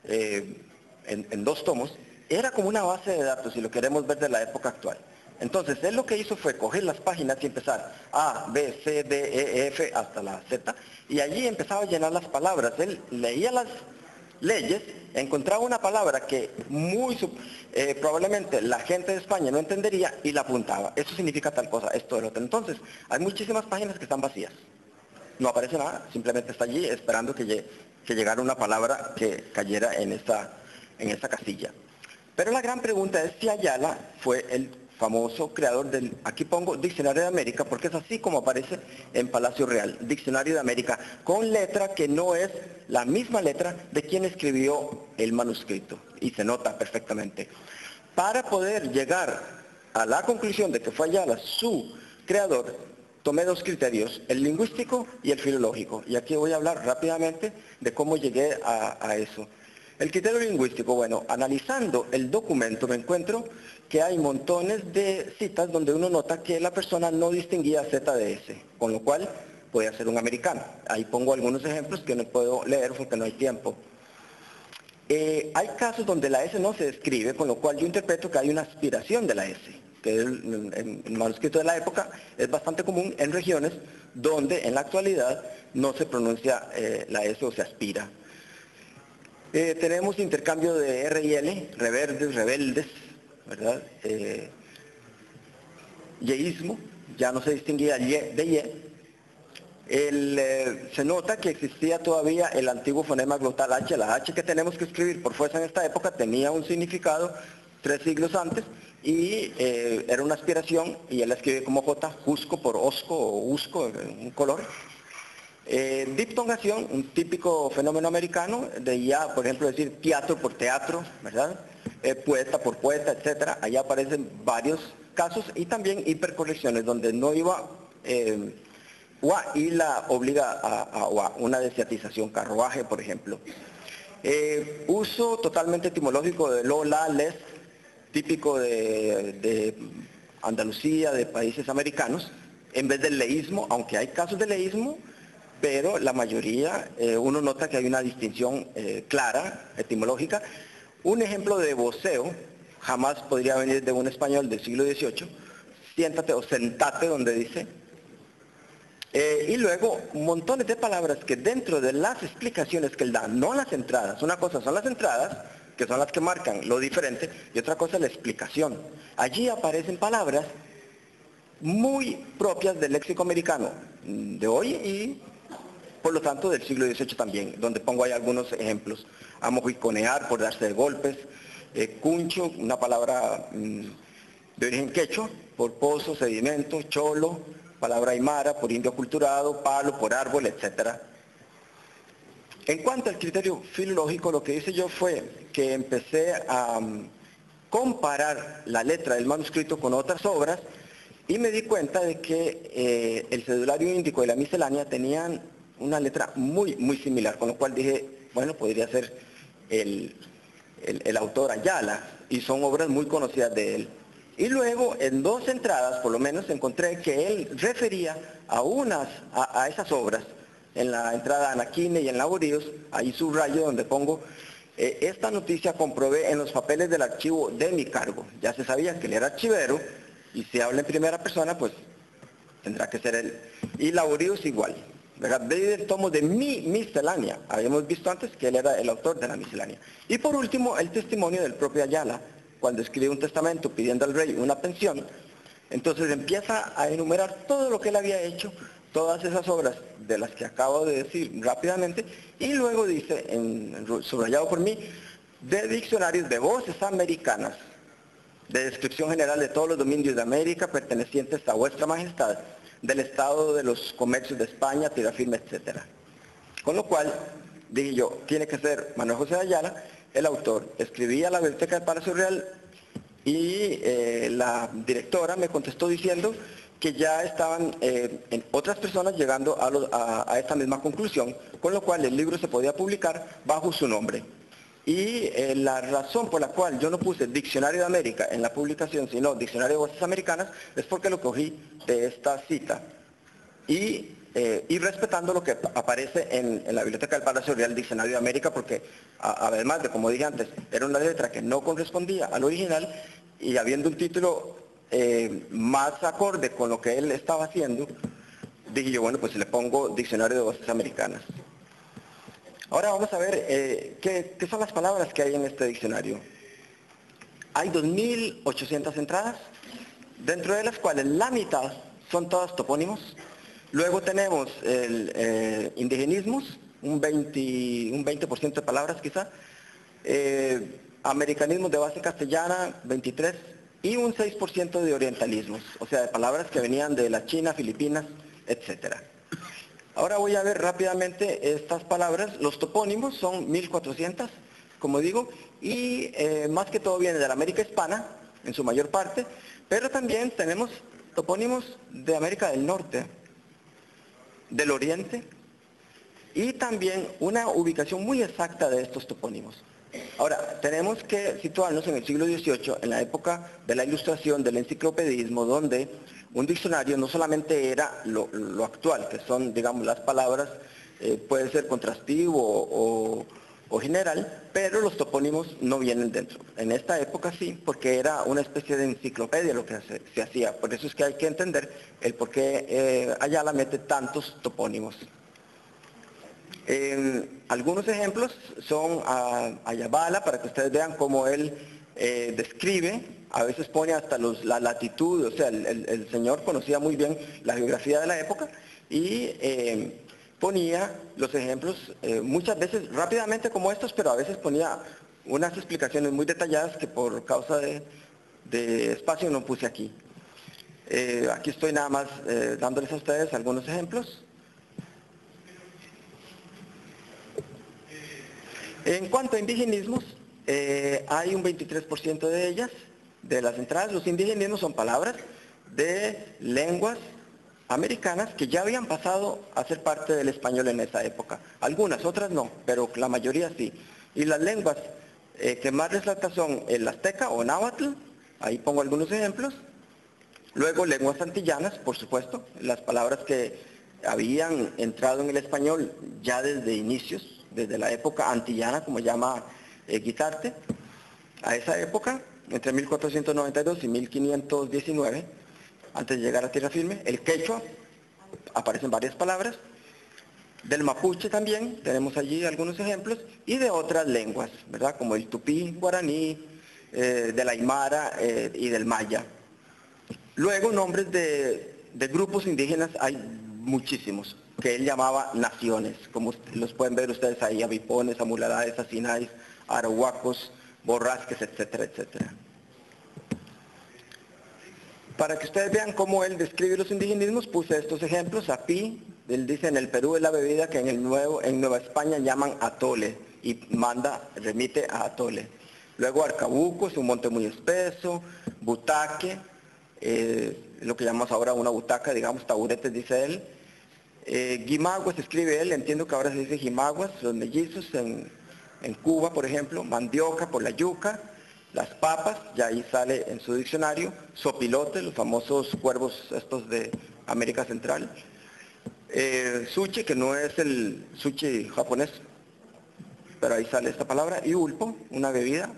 en 2 tomos, era como una base de datos, si lo queremos ver de la época actual. Entonces, él lo que hizo fue coger las páginas y empezar A, B, C, D, E, F, hasta la Z, y allí empezaba a llenar las palabras. Él leía las leyes, encontraba una palabra que probablemente la gente de España no entendería y la apuntaba. Eso significa tal cosa, esto, el otro. Entonces, hay muchísimas páginas que están vacías. No aparece nada, simplemente está allí esperando que llegara una palabra que cayera en esta casilla. Pero la gran pregunta es si Ayala fue el famoso creador del, aquí pongo Diccionario de América, porque es así como aparece en Palacio Real, Diccionario de América, con letra que no es la misma letra de quien escribió el manuscrito, y se nota perfectamente. Para poder llegar a la conclusión de que fue Ayala su creador, tomé dos criterios, el lingüístico y el filológico, y aquí voy a hablar rápidamente de cómo llegué a eso. El criterio lingüístico, bueno, analizando el documento me encuentro que hay montones de citas donde uno nota que la persona no distinguía Z de S, con lo cual puede ser un americano. Ahí pongo algunos ejemplos que no puedo leer porque no hay tiempo. Hay casos donde la S no se escribe, con lo cual yo interpreto que hay una aspiración de la S, que en el manuscrito de la época es bastante común en regiones donde en la actualidad no se pronuncia la S o se aspira. Tenemos intercambio de R y L, reverdes, rebeldes, ¿verdad? Yeísmo, ya no se distinguía Y de Y. Se nota que existía todavía el antiguo fonema glotal H. La H que tenemos que escribir por fuerza en esta época tenía un significado 3 siglos antes y era una aspiración y él la escribe como J, Jusco por Osco o Usco, un color. Diptongación, un típico fenómeno americano, de ya, por ejemplo, decir teatro por teatro, ¿verdad? Poeta por poeta, etc. Allá aparecen varios casos y también hipercorrecciones, donde no iba UA y la obliga a UA, una desciatización, carruaje, por ejemplo. Uso totalmente etimológico de lo, la, les, típico de Andalucía, de países americanos, en vez del leísmo, aunque hay casos de leísmo, pero la mayoría, uno nota que hay una distinción clara, etimológica. Un ejemplo de voceo, jamás podría venir de un español del siglo XVIII, siéntate o sentate donde dice. Y luego, montones de palabras que dentro de las explicaciones que él da, no las entradas, una cosa son las entradas, que son las que marcan lo diferente, y otra cosa es la explicación. Allí aparecen palabras muy propias del léxico americano de hoy y por lo tanto del siglo XVIII también, donde pongo ahí algunos ejemplos. Amojiconear por darse de golpes, cuncho, una palabra de origen quechua, por pozo, sedimento, cholo, palabra aymara, por indio culturado, palo, por árbol, etc. En cuanto al criterio filológico, lo que hice yo fue que empecé a comparar la letra del manuscrito con otras obras y me di cuenta de que el cedulario índico y la miscelánea tenían una letra muy, muy similar, con lo cual dije, bueno, podría ser el autor Ayala, y son obras muy conocidas de él. Y luego, en dos entradas, por lo menos, encontré que él refería a esas obras, en la entrada Anaquine y en Laboríos, ahí subrayo donde pongo, esta noticia comprobé en los papeles del archivo de mi cargo. Ya se sabía que él era archivero, y si habla en primera persona, pues tendrá que ser él. Y Laboríos igual. Veis el tomo de mi miscelánea. Habíamos visto antes que él era el autor de la miscelánea. Y por último, el testimonio del propio Ayala, cuando escribe un testamento pidiendo al rey una pensión. Entonces empieza a enumerar todo lo que él había hecho, todas esas obras de las que acabo de decir rápidamente, y luego dice, subrayado por mí, de diccionarios de voces americanas, de descripción general de todos los dominios de América pertenecientes a vuestra majestad, del estado de los comercios de España, tierra firme, etc. Con lo cual, dije yo, tiene que ser Manuel José de Ayala el autor. Escribí a la biblioteca del Palacio Real y la directora me contestó diciendo que ya estaban otras personas llegando a esta misma conclusión, con lo cual el libro se podía publicar bajo su nombre. Y la razón por la cual yo no puse Diccionario de América en la publicación, sino Diccionario de Voces Americanas, es porque lo cogí de esta cita. Y respetando lo que aparece en la Biblioteca del Palacio Real, Diccionario de América, porque además de, como dije antes, era una letra que no correspondía al original, y habiendo un título más acorde con lo que él estaba haciendo, dije yo, bueno, pues le pongo Diccionario de Voces Americanas. Ahora vamos a ver qué son las palabras que hay en este diccionario. Hay 2.800 entradas, dentro de las cuales la mitad son todas topónimos. Luego tenemos indigenismos, un 20% de palabras quizá. Americanismos de base castellana, 23. y un 6% de orientalismos, o sea, de palabras que venían de la China, Filipinas, etc. Ahora voy a ver rápidamente estas palabras. Los topónimos son 1400, como digo, y más que todo viene de la América Hispana, en su mayor parte, pero también tenemos topónimos de América del Norte, del Oriente, y también una ubicación muy exacta de estos topónimos. Ahora, tenemos que situarnos en el siglo XVIII, en la época de la Ilustración, del enciclopedismo, donde un diccionario no solamente era lo actual, que son, digamos, las palabras, puede ser contrastivo o general, pero los topónimos no vienen dentro. En esta época sí, porque era una especie de enciclopedia lo que se hacía. Por eso es que hay que entender el por qué Ayala mete tantos topónimos. Algunos ejemplos son a Yabala, para que ustedes vean cómo él describe, a veces pone hasta la latitud, o sea, el señor conocía muy bien la geografía de la época y ponía los ejemplos muchas veces rápidamente como estos, pero a veces ponía unas explicaciones muy detalladas que por causa de espacio no puse aquí. Aquí estoy nada más dándoles a ustedes algunos ejemplos. En cuanto a indigenismos, hay un 23% de ellas, de las entradas. Los indigenismos son palabras de lenguas americanas que ya habían pasado a ser parte del español en esa época. Algunas, otras no, pero la mayoría sí. Y las lenguas que más resaltan son el azteca o náhuatl, ahí pongo algunos ejemplos. Luego lenguas antillanas, por supuesto, las palabras que habían entrado en el español ya desde inicios, desde la época antillana, como llama Guitarte, a esa época, entre 1492 y 1519, antes de llegar a tierra firme. El quechua, aparecen varias palabras. Del mapuche también, tenemos allí algunos ejemplos, y de otras lenguas, ¿verdad? Como el tupí, guaraní, del aymara y del maya. Luego, nombres de grupos indígenas hay muchísimos, que él llamaba naciones, como los pueden ver ustedes ahí, abipones, amularaes, asinais, arahuacos, borrasques, etcétera, etcétera. Para que ustedes vean cómo él describe los indigenismos, puse estos ejemplos. Apí, él dice, en el Perú es la bebida que en Nueva España llaman atole, y remite a atole. Luego Arcabuco, es un monte muy espeso. Butaque, lo que llamamos ahora una butaca, digamos, taburetes, dice él. Guimaguas, escribe él, entiendo que ahora se dice Jimaguas, los mellizos en Cuba, por ejemplo. Mandioca, por la yuca. Las papas, ya ahí sale en su diccionario. Sopilotes, los famosos cuervos estos de América Central. Sushi, que no es el sushi japonés, pero ahí sale esta palabra. Y ulpo, una bebida.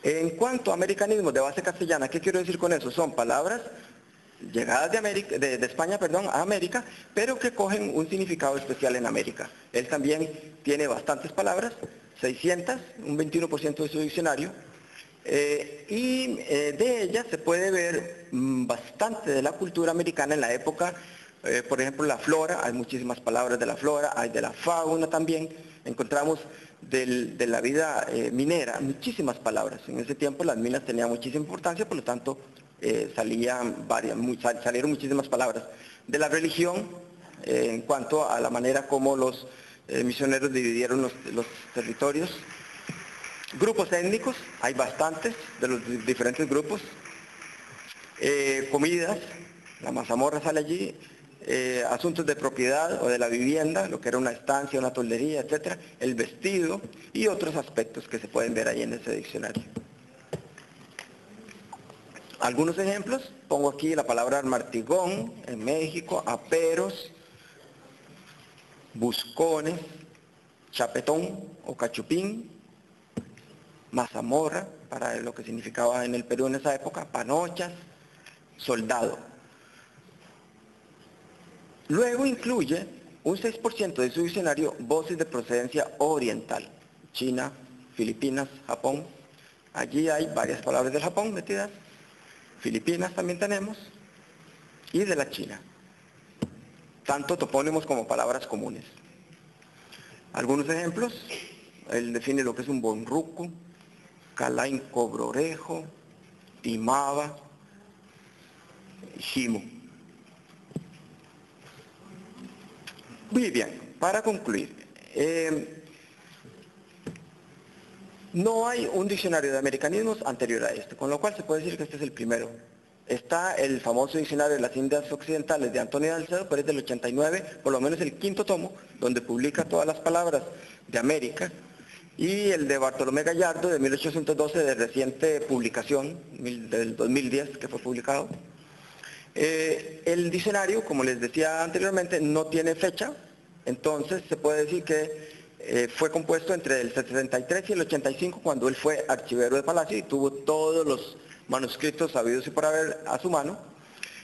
En cuanto a americanismos de base castellana, ¿qué quiero decir con eso? Son palabras llegadas de España, a América, pero que cogen un significado especial en América. Él también tiene bastantes palabras, 600, un 21% de su diccionario, y de ellas se puede ver bastante de la cultura americana en la época. Por ejemplo, la flora, hay muchísimas palabras de la flora, hay de la fauna también. Encontramos de la vida minera muchísimas palabras. En ese tiempo las minas tenían muchísima importancia, por lo tanto salieron muchísimas palabras. De la religión, en cuanto a la manera como los misioneros dividieron los territorios. Grupos étnicos, hay bastantes de los diferentes grupos. Comidas, la mazamorra sale allí. Asuntos de propiedad o de la vivienda, lo que era una estancia, una toldería, etcétera, el vestido y otros aspectos que se pueden ver ahí en ese diccionario. Algunos ejemplos, pongo aquí la palabra martigón en México, aperos, buscones, chapetón o cachupín, mazamorra, para lo que significaba en el Perú en esa época, panochas, soldado. Luego incluye un 6% de su diccionario voces de procedencia oriental, China, Filipinas, Japón. Allí hay varias palabras del Japón metidas, Filipinas también tenemos, y de la China, tanto topónimos como palabras comunes. Algunos ejemplos, él define lo que es un bonruco, Calain Cobrorejo, Timaba, Ximo. Muy bien, para concluir, no hay un diccionario de americanismos anterior a este, con lo cual se puede decir que este es el primero. Está el famoso diccionario de las Indias Occidentales de Antonio Salcedo, pero es del 89, por lo menos el quinto tomo, donde publica todas las palabras de América, y el de Bartolomé Gallardo de 1812, de reciente publicación, del 2010, que fue publicado. El diccionario, como les decía anteriormente, no tiene fecha, entonces se puede decir que fue compuesto entre el 73 y el 85, cuando él fue archivero de Palacio y tuvo todos los manuscritos sabidos y por haber a su mano.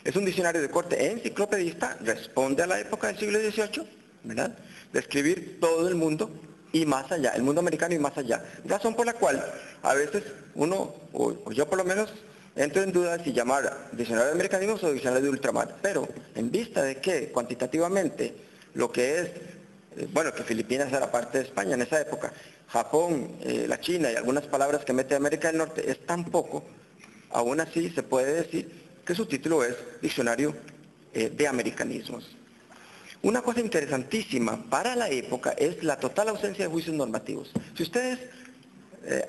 Es un diccionario de corte enciclopedista, responde a la época del siglo XVIII, ¿verdad? Describir todo el mundo y más allá, el mundo americano y más allá. Razón por la cual a veces uno, o yo por lo menos, entro en duda si llamar diccionario de americanismos o diccionario de ultramar, pero en vista de que cuantitativamente lo que es, bueno, que Filipinas era parte de España en esa época, Japón, la China y algunas palabras que mete América del Norte es tan poco, aún así se puede decir que su título es Diccionario de Americanismos. Una cosa interesantísima para la época es la total ausencia de juicios normativos. Si ustedes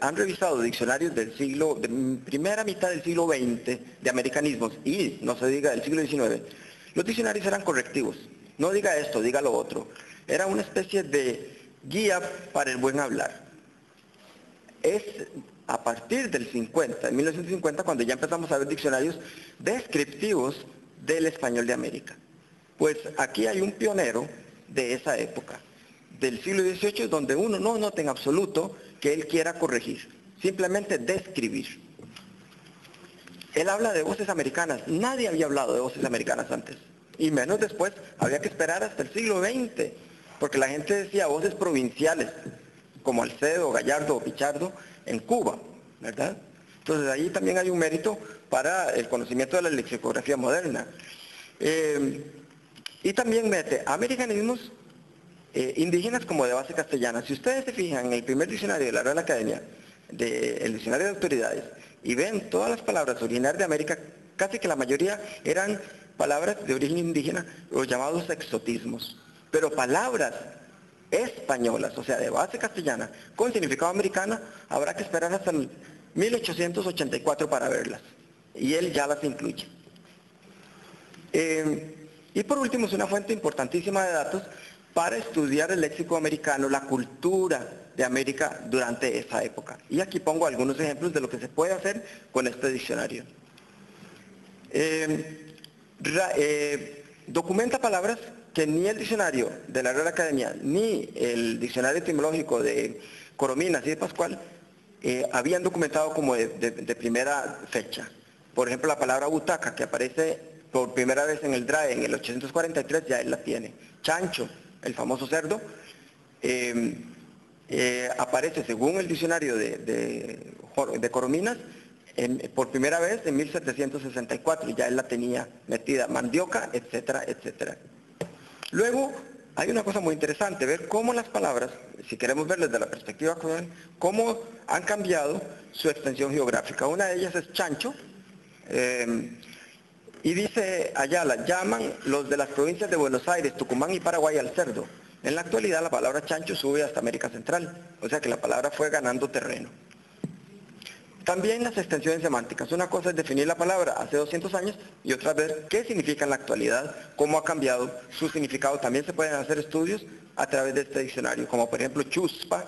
han revisado diccionarios del siglo, de primera mitad del siglo XX, de americanismos, y no se diga del siglo XIX, los diccionarios eran correctivos. No diga esto, diga lo otro. Era una especie de guía para el buen hablar. Es a partir del 50, en 1950, cuando ya empezamos a ver diccionarios descriptivos del español de América. Pues aquí hay un pionero de esa época, del siglo XVIII, donde uno no nota en absoluto que él quiera corregir, simplemente describir. Él habla de voces americanas, nadie había hablado de voces americanas antes, y menos después, había que esperar hasta el siglo XX, porque la gente decía voces provinciales, como Alcedo, Gallardo o Pichardo, en Cuba, ¿verdad? Entonces ahí también hay un mérito para el conocimiento de la lexicografía moderna. Y también mete americanismos indígenas como de base castellana. Si ustedes se fijan en el primer diccionario de la Real Academia, el diccionario de autoridades, y ven todas las palabras originarias de América, casi que la mayoría eran palabras de origen indígena, los llamados exotismos. Pero palabras españolas, o sea, de base castellana, con significado americano, habrá que esperar hasta el 1884 para verlas. Y él ya las incluye. Y por último, es una fuente importantísima de datos para estudiar el léxico americano, la cultura de América durante esa época. Y aquí pongo algunos ejemplos de lo que se puede hacer con este diccionario. Documenta palabras que ni el diccionario de la Real Academia, ni el diccionario etimológico de Corominas y de Pascual habían documentado como de primera fecha. Por ejemplo, la palabra butaca, que aparece por primera vez en el DRAE en el 843, ya él la tiene. Chancho, el famoso cerdo, aparece según el diccionario de Corominas por primera vez en 1764, y ya él la tenía metida. Mandioca, etcétera, etcétera. Luego, hay una cosa muy interesante, ver cómo las palabras, si queremos verlas desde la perspectiva actual, cómo han cambiado su extensión geográfica. Una de ellas es chancho, y dice Ayala, llaman los de las provincias de Buenos Aires, Tucumán y Paraguay al cerdo. En la actualidad la palabra chancho sube hasta América Central, o sea que la palabra fue ganando terreno. También las extensiones semánticas. Una cosa es definir la palabra hace 200 años y otra ver qué significa en la actualidad, cómo ha cambiado su significado. También se pueden hacer estudios a través de este diccionario, como por ejemplo chuspa,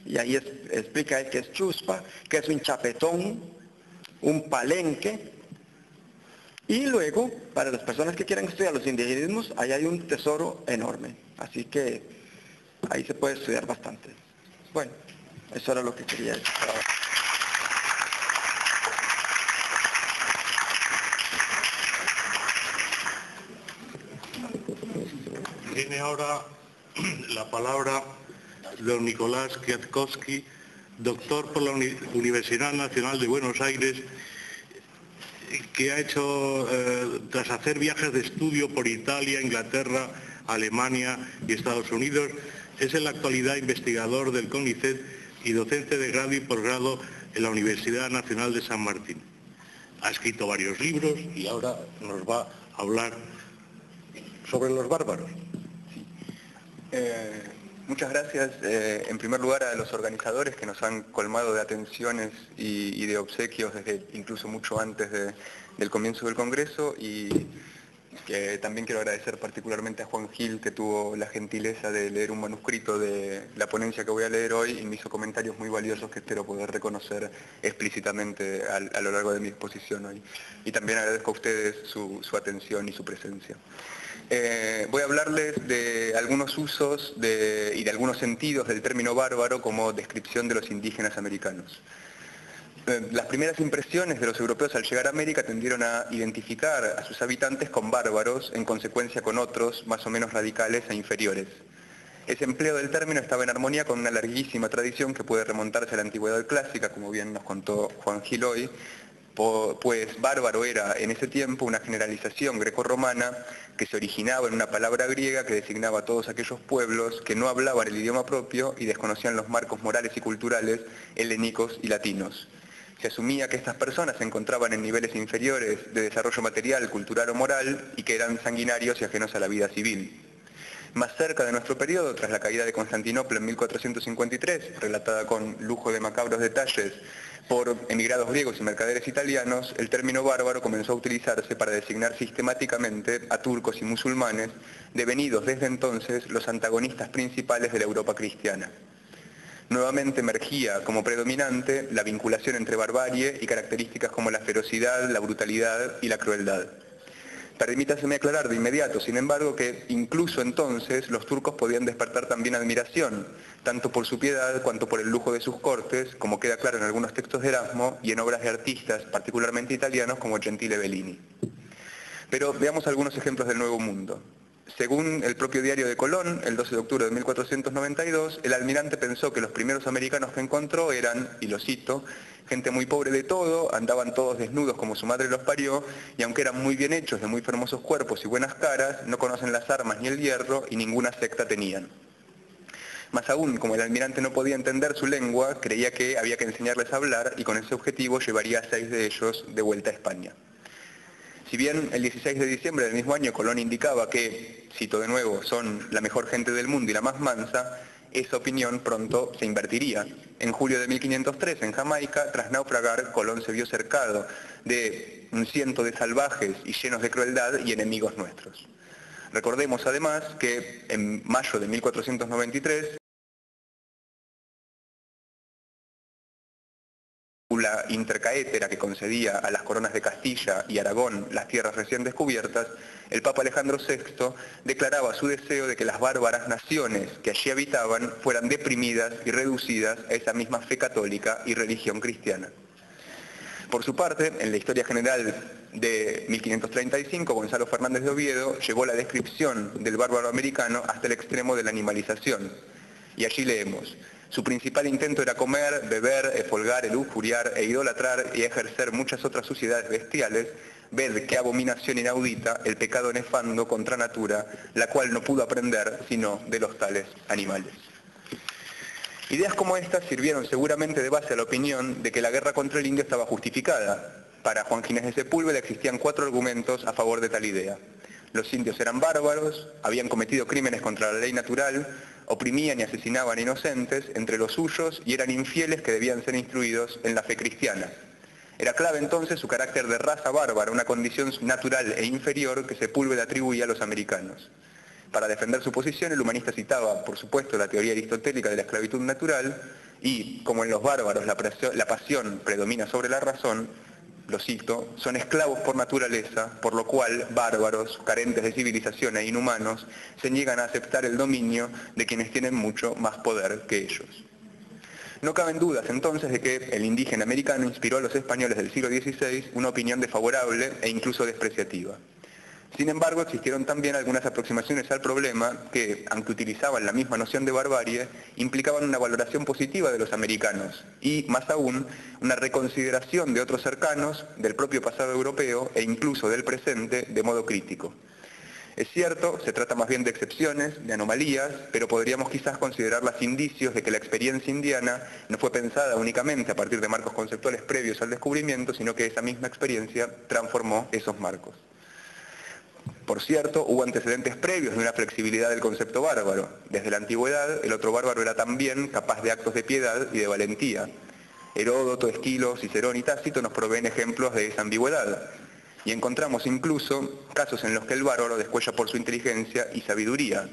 y ahí explica él qué es chuspa, qué es un chapetón, un palenque. Y luego, para las personas que quieran estudiar los indigenismos, ahí hay un tesoro enorme. Así que ahí se puede estudiar bastante. Bueno, eso era lo que quería decir. Tiene ahora la palabra don Nicolás Kwiatkowski, doctor por la Universidad Nacional de Buenos Aires, que ha hecho, tras hacer viajes de estudio por Italia, Inglaterra, Alemania y Estados Unidos, es en la actualidad investigador del CONICET y docente de grado y posgrado en la Universidad Nacional de San Martín. Ha escrito varios libros y ahora nos va a hablar sobre los bárbaros. Muchas gracias, en primer lugar, a los organizadores que nos han colmado de atenciones y de obsequios desde incluso mucho antes del comienzo del Congreso, y que también quiero agradecer particularmente a Juan Gil, que tuvo la gentileza de leer un manuscrito de la ponencia que voy a leer hoy y me hizo comentarios muy valiosos que espero poder reconocer explícitamente a lo largo de mi exposición hoy. Y también agradezco a ustedes su atención y su presencia. Voy a hablarles de algunos usos y de algunos sentidos del término bárbaro como descripción de los indígenas americanos. Las primeras impresiones de los europeos al llegar a América tendieron a identificar a sus habitantes con bárbaros, en consecuencia con otros más o menos radicales e inferiores. Ese empleo del término estaba en armonía con una larguísima tradición que puede remontarse a la antigüedad clásica, como bien nos contó Juan Gil hoy, pues bárbaro era en ese tiempo una generalización grecorromana que se originaba en una palabra griega que designaba a todos aquellos pueblos que no hablaban el idioma propio y desconocían los marcos morales y culturales helénicos y latinos. Se asumía que estas personas se encontraban en niveles inferiores de desarrollo material, cultural o moral y que eran sanguinarios y ajenos a la vida civil. Más cerca de nuestro periodo, tras la caída de Constantinopla en 1453, relatada con lujo de macabros detalles por emigrados griegos y mercaderes italianos, el término bárbaro comenzó a utilizarse para designar sistemáticamente a turcos y musulmanes, devenidos desde entonces los antagonistas principales de la Europa cristiana. Nuevamente emergía como predominante la vinculación entre barbarie y características como la ferocidad, la brutalidad y la crueldad. Permítaseme aclarar de inmediato, sin embargo, que incluso entonces los turcos podían despertar también admiración, tanto por su piedad cuanto por el lujo de sus cortes, como queda claro en algunos textos de Erasmo y en obras de artistas, particularmente italianos, como Gentile Bellini. Pero veamos algunos ejemplos del Nuevo Mundo. Según el propio diario de Colón, el 12 de octubre de 1492, el almirante pensó que los primeros americanos que encontró eran, y lo cito, gente muy pobre de todo, andaban todos desnudos como su madre los parió, y aunque eran muy bien hechos, de muy hermosos cuerpos y buenas caras, no conocen las armas ni el hierro, y ninguna secta tenían. Más aún, como el almirante no podía entender su lengua, creía que había que enseñarles a hablar, y con ese objetivo llevaría a 6 de ellos de vuelta a España. Si bien el 16 de diciembre del mismo año Colón indicaba que, cito de nuevo, son la mejor gente del mundo y la más mansa, esa opinión pronto se invertiría. En julio de 1503, en Jamaica, tras naufragar, Colón se vio cercado de un ciento de salvajes y llenos de crueldad y enemigos nuestros. Recordemos además que en mayo de 1493, la intercaétera que concedía a las coronas de Castilla y Aragón las tierras recién descubiertas, el Papa Alejandro VI declaraba su deseo de que las bárbaras naciones que allí habitaban fueran deprimidas y reducidas a esa misma fe católica y religión cristiana. Por su parte, en la Historia General de 1535, Gonzalo Fernández de Oviedo llevó la descripción del bárbaro americano hasta el extremo de la animalización. Y allí leemos: su principal intento era comer, beber, folgar, lujuriar e idolatrar y ejercer muchas otras suciedades bestiales. Ved qué abominación inaudita el pecado nefando contra natura, la cual no pudo aprender sino de los tales animales. Ideas como estas sirvieron seguramente de base a la opinión de que la guerra contra el indio estaba justificada. Para Juan Ginés de Sepúlveda existían 4 argumentos a favor de tal idea. Los indios eran bárbaros, habían cometido crímenes contra la ley natural, oprimían y asesinaban inocentes entre los suyos y eran infieles que debían ser instruidos en la fe cristiana. Era clave entonces su carácter de raza bárbara, una condición natural e inferior que Sepúlveda atribuía a los americanos. Para defender su posición, el humanista citaba, por supuesto, la teoría aristotélica de la esclavitud natural y, como en los bárbaros la pasión predomina sobre la razón, lo cito, son esclavos por naturaleza, por lo cual bárbaros, carentes de civilización e inhumanos, se niegan a aceptar el dominio de quienes tienen mucho más poder que ellos. No caben dudas entonces de que el indígena americano inspiró a los españoles del siglo XVI una opinión desfavorable e incluso despreciativa. Sin embargo, existieron también algunas aproximaciones al problema que, aunque utilizaban la misma noción de barbarie, implicaban una valoración positiva de los americanos y, más aún, una reconsideración de otros cercanos, del propio pasado europeo e incluso del presente de modo crítico. Es cierto, se trata más bien de excepciones, de anomalías, pero podríamos quizás considerarlas indicios de que la experiencia indiana no fue pensada únicamente a partir de marcos conceptuales previos al descubrimiento, sino que esa misma experiencia transformó esos marcos. Por cierto, hubo antecedentes previos de una flexibilidad del concepto bárbaro. Desde la antigüedad, el otro bárbaro era también capaz de actos de piedad y de valentía. Heródoto, Esquilo, Cicerón y Tácito nos proveen ejemplos de esa ambigüedad. Y encontramos incluso casos en los que el bárbaro descuella por su inteligencia y sabiduría.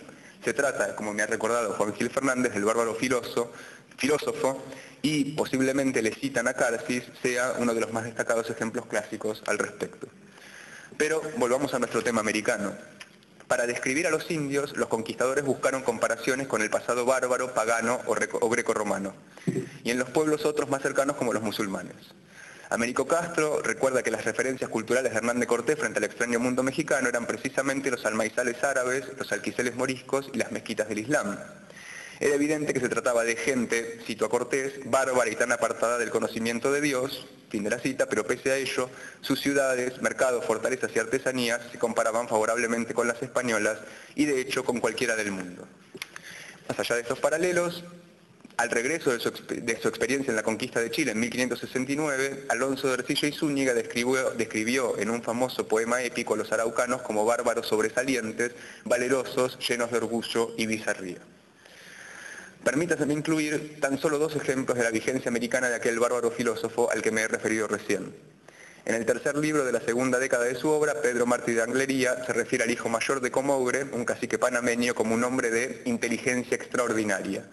Se trata, como me ha recordado Juan Gil Fernández, del bárbaro filósofo, y posiblemente le citan a Carsis, sea uno de los más destacados ejemplos clásicos al respecto. Pero volvamos a nuestro tema americano. Para describir a los indios, los conquistadores buscaron comparaciones con el pasado bárbaro, pagano o greco-romano, y en los pueblos otros más cercanos como los musulmanes. Américo Castro recuerda que las referencias culturales de Hernán de Cortés frente al extraño mundo mexicano eran precisamente los almaizales árabes, los alquiceles moriscos y las mezquitas del Islam. Era evidente que se trataba de gente, cito a Cortés, bárbara y tan apartada del conocimiento de Dios, fin de la cita, pero pese a ello, sus ciudades, mercados, fortalezas y artesanías se comparaban favorablemente con las españolas y de hecho con cualquiera del mundo. Más allá de estos paralelos, al regreso de su experiencia en la conquista de Chile en 1569, Alonso de Ercilla y Zúñiga describió en un famoso poema épico a los araucanos como bárbaros sobresalientes, valerosos, llenos de orgullo y bizarría. Permítaseme incluir tan solo dos ejemplos de la vigencia americana de aquel bárbaro filósofo al que me he referido recién. En el tercer libro de la segunda década de su obra, Pedro Martí de Anglería se refiere al hijo mayor de Comougre, un cacique panameño, como un hombre de inteligencia extraordinaria.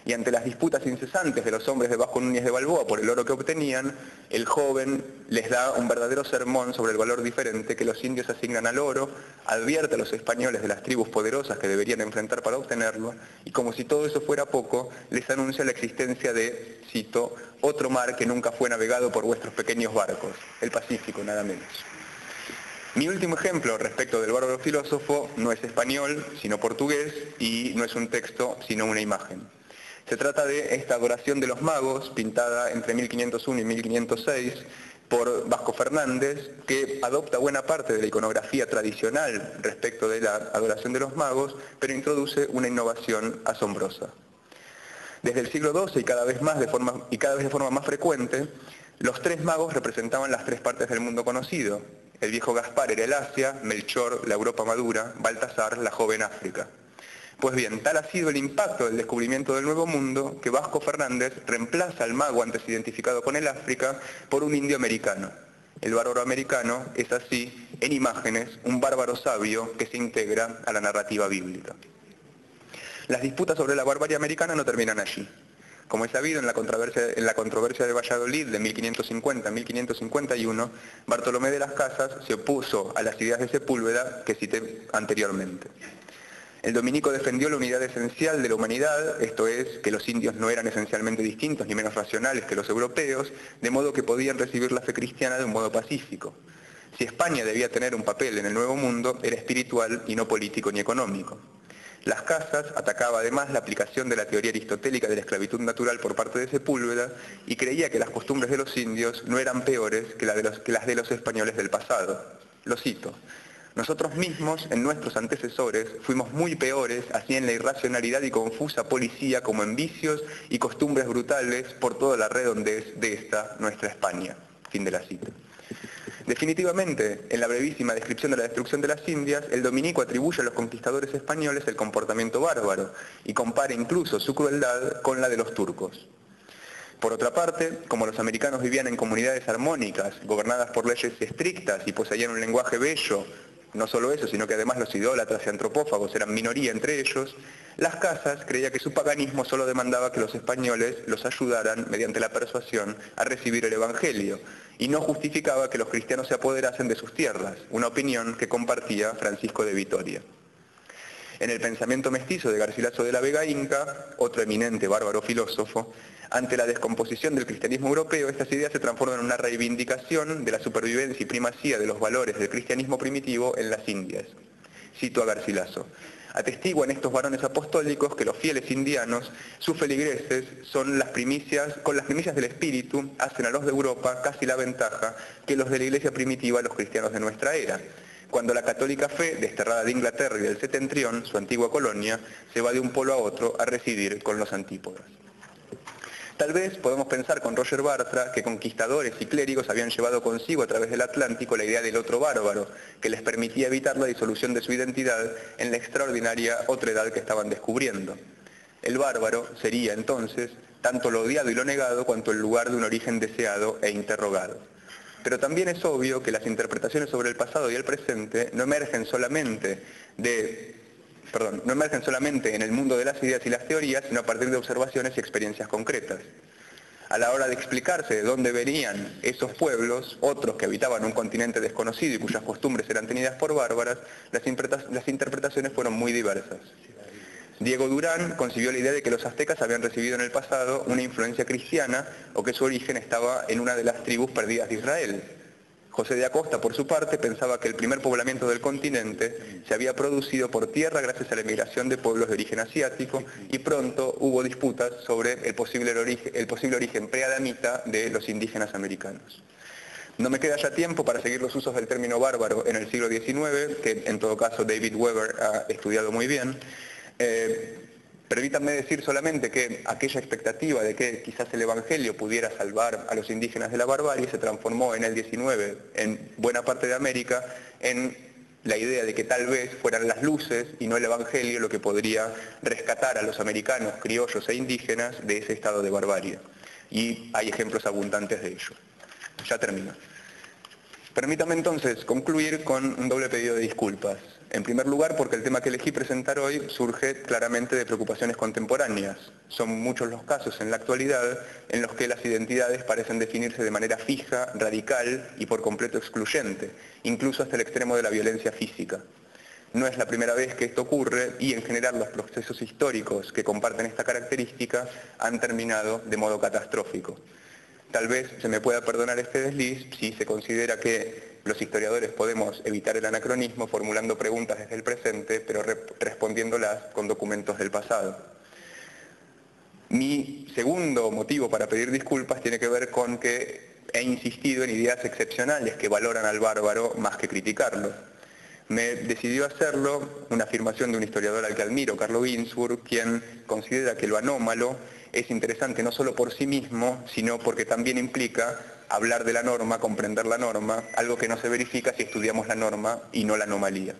Y ante las disputas incesantes de los hombres de Vasco Núñez de Balboa por el oro que obtenían, el joven les da un verdadero sermón sobre el valor diferente que los indios asignan al oro, advierte a los españoles de las tribus poderosas que deberían enfrentar para obtenerlo, y como si todo eso fuera poco, les anuncia la existencia de, cito, otro mar que nunca fue navegado por vuestros pequeños barcos, el Pacífico, nada menos. Mi último ejemplo respecto del bárbaro filósofo no es español, sino portugués, y no es un texto, sino una imagen. Se trata de esta adoración de los magos, pintada entre 1501 y 1506 por Vasco Fernández, que adopta buena parte de la iconografía tradicional respecto de la adoración de los magos, pero introduce una innovación asombrosa. Desde el siglo XII y cada vez de forma más frecuente, los tres magos representaban las tres partes del mundo conocido. El viejo Gaspar era el Asia, Melchor la Europa madura, Baltasar la joven África. Pues bien, tal ha sido el impacto del descubrimiento del Nuevo Mundo que Vasco Fernández reemplaza al mago antes identificado con el África por un indio americano. El bárbaro americano es así, en imágenes, un bárbaro sabio que se integra a la narrativa bíblica. Las disputas sobre la barbarie americana no terminan allí. Como es sabido, en la controversia de Valladolid de 1550-1551, Bartolomé de las Casas se opuso a las ideas de Sepúlveda que cité anteriormente. El dominico defendió la unidad esencial de la humanidad, esto es, que los indios no eran esencialmente distintos ni menos racionales que los europeos, de modo que podían recibir la fe cristiana de un modo pacífico. Si España debía tener un papel en el Nuevo Mundo, era espiritual y no político ni económico. Las Casas atacaba además la aplicación de la teoría aristotélica de la esclavitud natural por parte de Sepúlveda y creía que las costumbres de los indios no eran peores que las de los españoles del pasado. Lo cito. Nosotros mismos, en nuestros antecesores, fuimos muy peores, así en la irracionalidad y confusa policía como en vicios y costumbres brutales por toda la redondez de esta, nuestra España. Fin de la cita. Definitivamente, en la brevísima descripción de la destrucción de las Indias, el dominico atribuye a los conquistadores españoles el comportamiento bárbaro y compara incluso su crueldad con la de los turcos. Por otra parte, como los americanos vivían en comunidades armónicas, gobernadas por leyes estrictas y poseían un lenguaje bello, no solo eso, sino que además los idólatras y antropófagos eran minoría entre ellos, Las Casas creía que su paganismo solo demandaba que los españoles los ayudaran, mediante la persuasión, a recibir el Evangelio, y no justificaba que los cristianos se apoderasen de sus tierras, una opinión que compartía Francisco de Vitoria. En el pensamiento mestizo de Garcilaso de la Vega Inca, otro eminente bárbaro filósofo, ante la descomposición del cristianismo europeo, estas ideas se transforman en una reivindicación de la supervivencia y primacía de los valores del cristianismo primitivo en las Indias. Cito a Garcilaso. Atestiguan estos varones apostólicos que los fieles indianos, sus feligreses, con las primicias del espíritu, hacen a los de Europa casi la ventaja que los de la iglesia primitiva a los cristianos de nuestra era. cuando la católica fe, desterrada de Inglaterra y del Septentrión, su antigua colonia, se va de un polo a otro a residir con los antípodas. Tal vez podemos pensar con Roger Bartra que conquistadores y clérigos habían llevado consigo a través del Atlántico la idea del otro bárbaro, que les permitía evitar la disolución de su identidad en la extraordinaria otredad que estaban descubriendo. El bárbaro sería entonces tanto lo odiado y lo negado cuanto el lugar de un origen deseado e interrogado. Pero también es obvio que las interpretaciones sobre el pasado y el presente no emergen solamente en el mundo de las ideas y las teorías, sino a partir de observaciones y experiencias concretas. A la hora de explicarse de dónde venían esos pueblos, otros que habitaban un continente desconocido y cuyas costumbres eran tenidas por bárbaras, las interpretaciones fueron muy diversas. Diego Durán concibió la idea de que los aztecas habían recibido en el pasado una influencia cristiana o que su origen estaba en una de las tribus perdidas de Israel. José de Acosta, por su parte, pensaba que el primer poblamiento del continente se había producido por tierra gracias a la emigración de pueblos de origen asiático y pronto hubo disputas sobre el posible origen preadamita de los indígenas americanos. No me queda ya tiempo para seguir los usos del término bárbaro en el siglo XIX, que en todo caso David Weber ha estudiado muy bien. Permítanme decir solamente que aquella expectativa de que quizás el Evangelio pudiera salvar a los indígenas de la barbarie se transformó en el XIX, en buena parte de América, en la idea de que tal vez fueran las luces y no el Evangelio lo que podría rescatar a los americanos, criollos e indígenas de ese estado de barbarie. Y hay ejemplos abundantes de ello. Ya termino. Permítame entonces concluir con un doble pedido de disculpas. En primer lugar, porque el tema que elegí presentar hoy surge claramente de preocupaciones contemporáneas. Son muchos los casos en la actualidad en los que las identidades parecen definirse de manera fija, radical y por completo excluyente, incluso hasta el extremo de la violencia física. No es la primera vez que esto ocurre y en general los procesos históricos que comparten esta característica han terminado de modo catastrófico. Tal vez se me pueda perdonar este desliz si se considera que los historiadores podemos evitar el anacronismo formulando preguntas desde el presente, pero respondiéndolas con documentos del pasado. Mi segundo motivo para pedir disculpas tiene que ver con que he insistido en ideas excepcionales que valoran al bárbaro más que criticarlo. Me decidió hacerlo una afirmación de un historiador al que admiro, Carlo Ginzburg, quien considera que lo anómalo es interesante no solo por sí mismo, sino porque también implica hablar de la norma, comprender la norma, algo que no se verifica si estudiamos la norma y no la anomalía.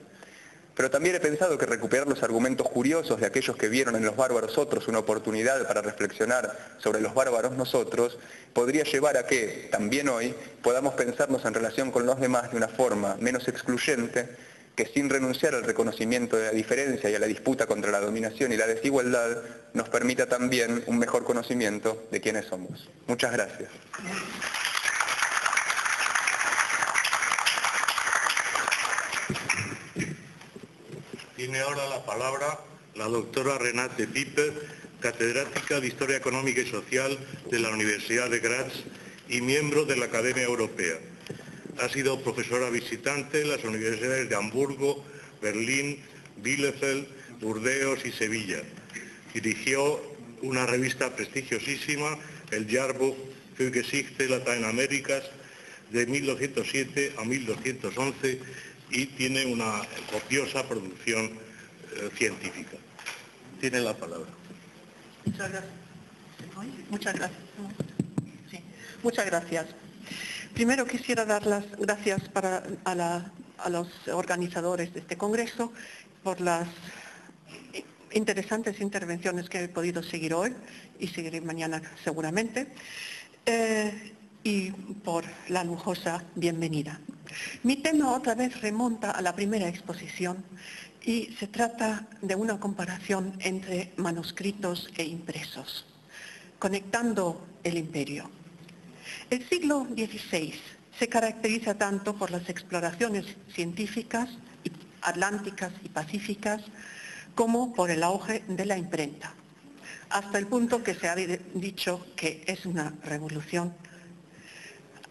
Pero también he pensado que recuperar los argumentos curiosos de aquellos que vieron en los bárbaros otros una oportunidad para reflexionar sobre los bárbaros nosotros, podría llevar a que, también hoy, podamos pensarnos en relación con los demás de una forma menos excluyente, que sin renunciar al reconocimiento de la diferencia y a la disputa contra la dominación y la desigualdad, nos permita también un mejor conocimiento de quiénes somos. Muchas gracias. Tiene ahora la palabra la doctora Renate Piper, catedrática de Historia Económica y Social de la Universidad de Graz y miembro de la Academia Europea. Ha sido profesora visitante en las universidades de Hamburgo, Berlín, Bielefeld, Burdeos y Sevilla. Dirigió una revista prestigiosísima, el Jahrbuch für Geschichte Lateinamerikas, de 1907 a 1911 y tiene una copiosa producción científica. Tiene la palabra. Muchas gracias. Muchas gracias. Sí. Muchas gracias. Primero quisiera dar las gracias a los organizadores de este congreso por las interesantes intervenciones que he podido seguir hoy y seguiré mañana seguramente, y por la lujosa bienvenida. Mi tema otra vez remonta a la primera exposición y se trata de una comparación entre manuscritos e impresos, conectando el imperio. El siglo XVI se caracteriza tanto por las exploraciones científicas, atlánticas y pacíficas, como por el auge de la imprenta, hasta el punto que se ha dicho que es una revolución,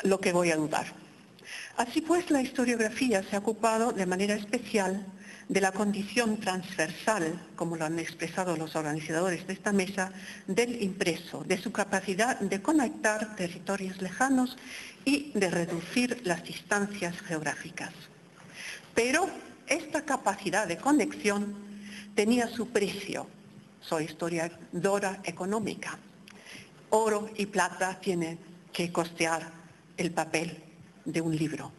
lo que voy a dudar. Así pues, la historiografía se ha ocupado de manera especial de la condición transversal, como lo han expresado los organizadores de esta mesa, del impreso, de su capacidad de conectar territorios lejanos y de reducir las distancias geográficas. Pero esta capacidad de conexión tenía su precio. Soy historiadora económica. Oro y plata tienen que costear el papel de un libro.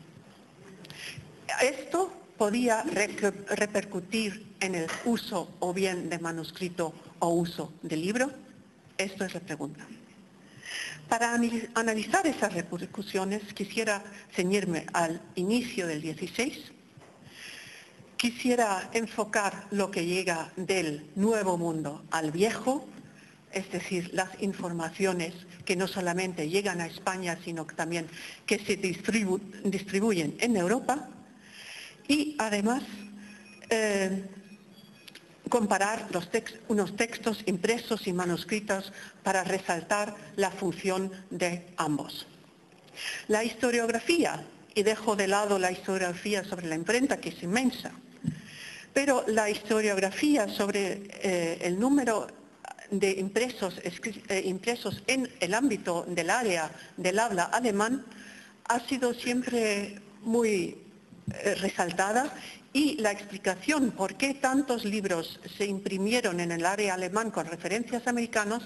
Esto podía repercutir en el uso o bien de manuscrito o uso de libro. Esto es la pregunta. Para analizar esas repercusiones quisiera ceñirme al inicio del 16. Quisiera enfocar lo que llega del nuevo mundo al viejo, es decir, las informaciones que no solamente llegan a España, sino que también que se distribuyen en Europa, y además comparar unos textos impresos y manuscritos para resaltar la función de ambos. La historiografía, y dejo de lado la historiografía sobre la imprenta, que es inmensa, pero la historiografía sobre el número de impresos en el ámbito del área del habla alemán ha sido siempre muy resaltada, y la explicación por qué tantos libros se imprimieron en el área alemán con referencias americanas,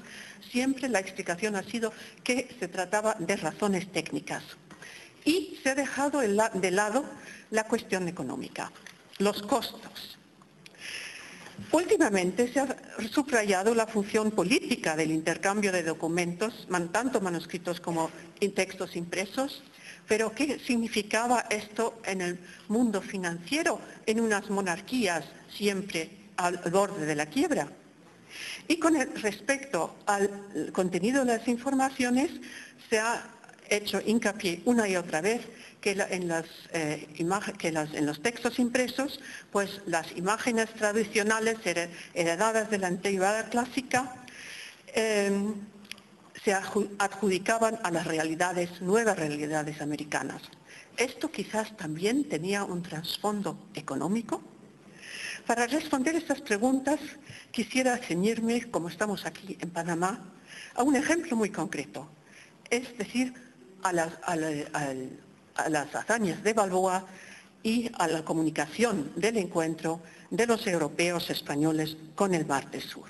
siempre la explicación ha sido que se trataba de razones técnicas. Y se ha dejado de lado la cuestión económica, los costos. Últimamente se ha subrayado la función política del intercambio de documentos, tanto manuscritos como textos impresos, pero ¿qué significaba esto en el mundo financiero, en unas monarquías siempre al borde de la quiebra? Y con respecto al contenido de las informaciones, se ha hecho hincapié una y otra vez que en los textos impresos, pues las imágenes tradicionales heredadas de la antigüedad clásica se adjudicaban a las nuevas realidades americanas. ¿Esto quizás también tenía un trasfondo económico? Para responder estas preguntas quisiera ceñirme, como estamos aquí en Panamá, a un ejemplo muy concreto, es decir, a las hazañas de Balboa y a la comunicación del encuentro de los europeos españoles con el Mar del Sur.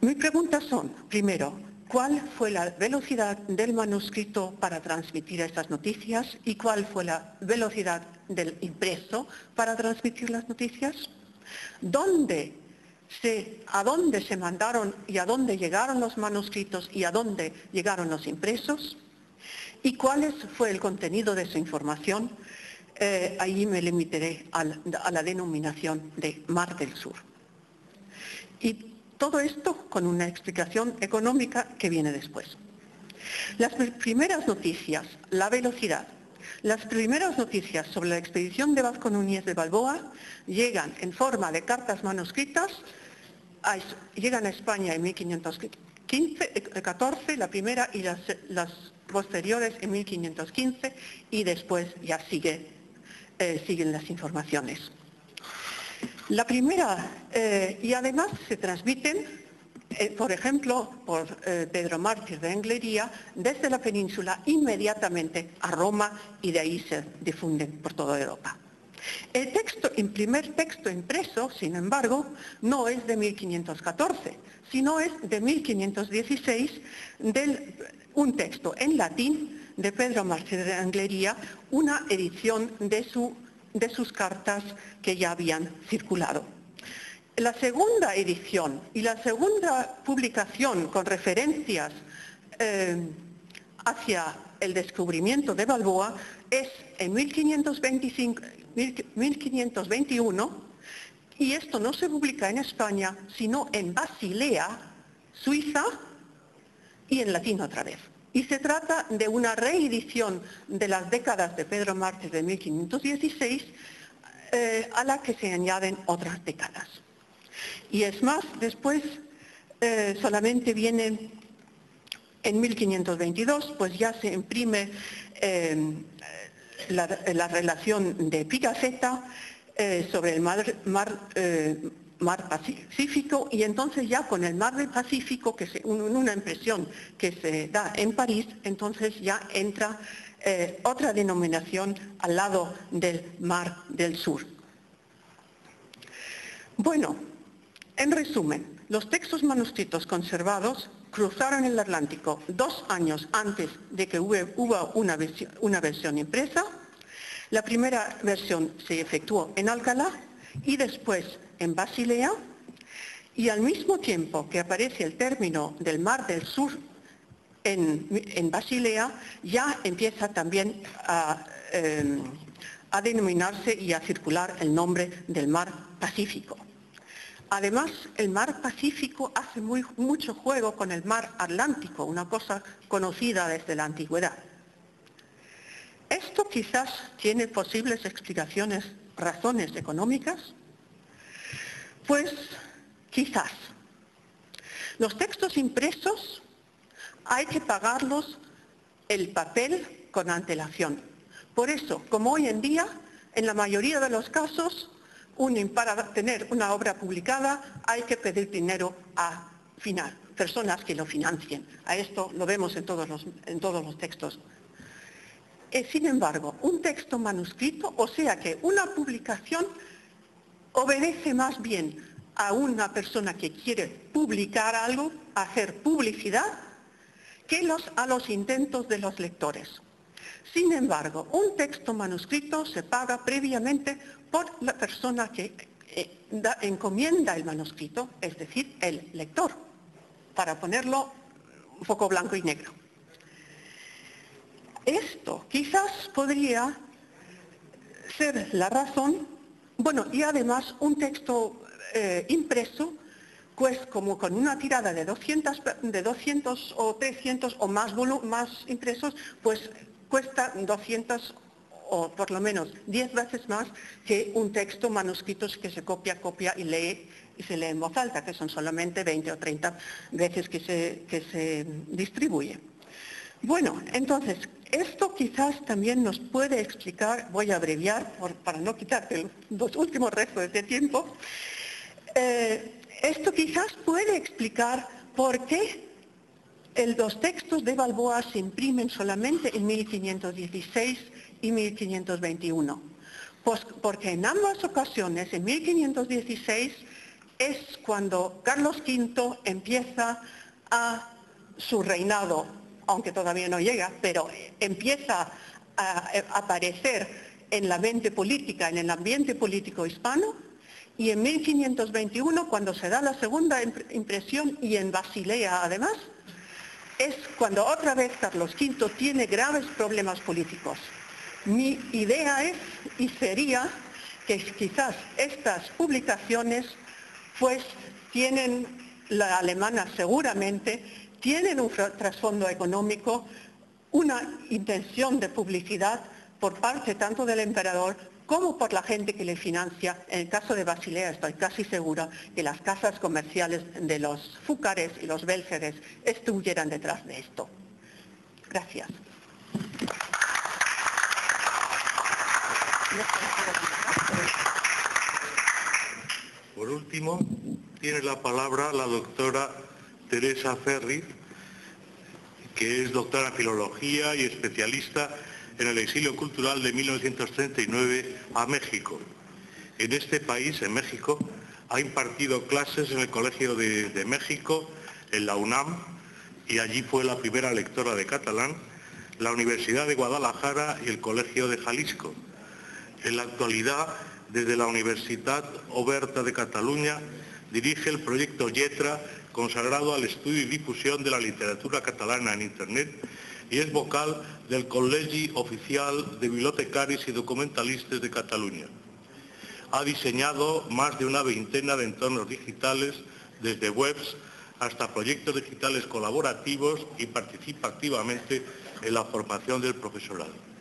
Mis preguntas son, primero, ¿cuál fue la velocidad del manuscrito para transmitir estas noticias y cuál fue la velocidad del impreso para transmitir las noticias? ¿A dónde se mandaron y a dónde llegaron los manuscritos y a dónde llegaron los impresos? ¿Y cuál fue el contenido de esa información? Ahí me limitaré a la denominación de Mar del Sur. Y todo esto con una explicación económica que viene después. Las primeras noticias, la velocidad. Las primeras noticias sobre la expedición de Vázquez Núñez de Balboa llegan en forma de cartas manuscritas, llegan a España en 1514, la primera, y las posteriores en 1515, y después ya siguen las informaciones. La primera, y además se transmiten, por ejemplo, por Pedro Mártir de Anglería, desde la península inmediatamente a Roma, y de ahí se difunden por toda Europa. El primer texto impreso, sin embargo, no es de 1514, sino es de 1516, un texto en latín de Pedro Mártir de Anglería, una edición de sus cartas que ya habían circulado. La segunda edición y la segunda publicación con referencias hacia el descubrimiento de Balboa es en 1521, y esto no se publica en España, sino en Basilea, Suiza, y en latín otra vez. Y se trata de una reedición de las décadas de Pedro Mártir de 1516, a la que se añaden otras décadas. Y es más, después solamente viene en 1522, pues ya se imprime la relación de Pigafetta sobre el Mar Pacífico, y entonces ya con el Mar del Pacífico, que es una impresión que se da en París, entonces ya entra otra denominación al lado del Mar del Sur. Bueno, en resumen, los textos manuscritos conservados cruzaron el Atlántico 2 años antes de que hubo una versión impresa. La primera versión se efectuó en Alcalá y después en Basilea, y al mismo tiempo que aparece el término del Mar del Sur en Basilea, ya empieza también a denominarse y a circular el nombre del Mar Pacífico. Además, el Mar Pacífico hace mucho juego con el Mar Atlántico, una cosa conocida desde la antigüedad. Esto quizás tiene posibles explicaciones, razones económicas. Pues quizás. Los textos impresos hay que pagarlos el papel con antelación. Por eso, como hoy en día, en la mayoría de los casos, para tener una obra publicada hay que pedir dinero a personas que lo financien. A esto lo vemos en todos los textos. Sin embargo, un texto manuscrito, o sea que una publicación obedece más bien a una persona que quiere publicar algo, hacer publicidad, que a los intentos de los lectores. Sin embargo, un texto manuscrito se paga previamente por la persona que encomienda el manuscrito, es decir, el lector, para ponerlo un poco blanco y negro. Esto quizás podría ser la razón. Bueno, y además un texto impreso, pues como con una tirada de 200 o 300 o más impresos, pues cuesta 200 o por lo menos 10 veces más que un texto manuscrito que se copia y lee y se lee en voz alta, que son solamente 20 o 30 veces que se distribuye. Bueno, entonces, esto quizás también nos puede explicar, voy a abreviar para no quitarte los últimos restos de tiempo, esto quizás puede explicar por qué los textos de Balboa se imprimen solamente en 1516 y 1521. Pues porque en ambas ocasiones, en 1516, es cuando Carlos V empieza su reinado, aunque todavía no llega, pero empieza a aparecer en la mente política, en el ambiente político hispano, y en 1521, cuando se da la segunda impresión, y en Basilea además, es cuando otra vez Carlos V tiene graves problemas políticos. Mi idea es, y sería, que quizás estas publicaciones, pues tienen, la alemana seguramente, tienen un trasfondo económico, una intención de publicidad por parte tanto del emperador como por la gente que le financia. En el caso de Basilea estoy casi segura que las casas comerciales de los Fúcares y los Belgeres estuvieran detrás de esto. Gracias. Por último, tiene la palabra la doctora Teresa Ferri, que es doctora en Filología y especialista en el exilio cultural de 1939 a México. En este país, en México, ha impartido clases en el Colegio de México, en la UNAM, y allí fue la primera lectora de catalán, la Universidad de Guadalajara y el Colegio de Jalisco. En la actualidad, desde la Universitat Oberta de Cataluña, dirige el proyecto Lletra, consagrado al estudio y difusión de la literatura catalana en Internet, y es vocal del Col·legi Oficial de Bibliotecaris y Documentalistes de Cataluña. Ha diseñado más de una veintena de entornos digitales, desde webs hasta proyectos digitales colaborativos, y participa activamente en la formación del profesorado.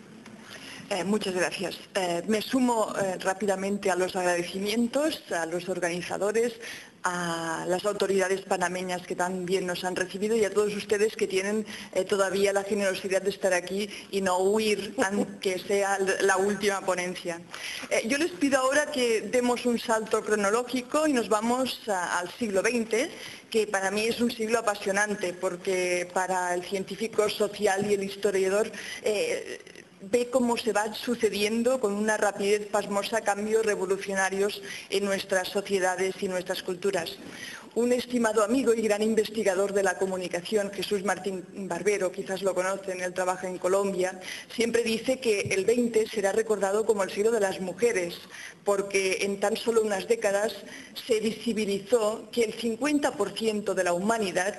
Muchas gracias. Me sumo rápidamente a los agradecimientos a los organizadores, a las autoridades panameñas que también nos han recibido y a todos ustedes que tienen todavía la generosidad de estar aquí y no huir aunque sea la última ponencia. Yo les pido ahora que demos un salto cronológico y nos vamos al siglo XX, que para mí es un siglo apasionante, porque para el científico social y el historiador ve cómo se van sucediendo con una rapidez pasmosa cambios revolucionarios en nuestras sociedades y nuestras culturas. Un estimado amigo y gran investigador de la comunicación, Jesús Martín Barbero, quizás lo conocen, él trabaja en Colombia, siempre dice que el 20 será recordado como el siglo de las mujeres, porque en tan solo unas décadas se visibilizó que el 50% de la humanidad,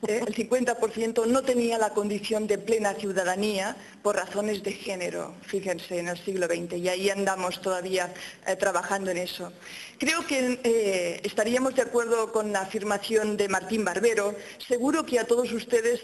el 50% no tenía la condición de plena ciudadanía por razones de género, fíjense, en el siglo XX, y ahí andamos todavía trabajando en eso. Creo que estaríamos de acuerdo con la afirmación de Martín Barbero. Seguro que a todos ustedes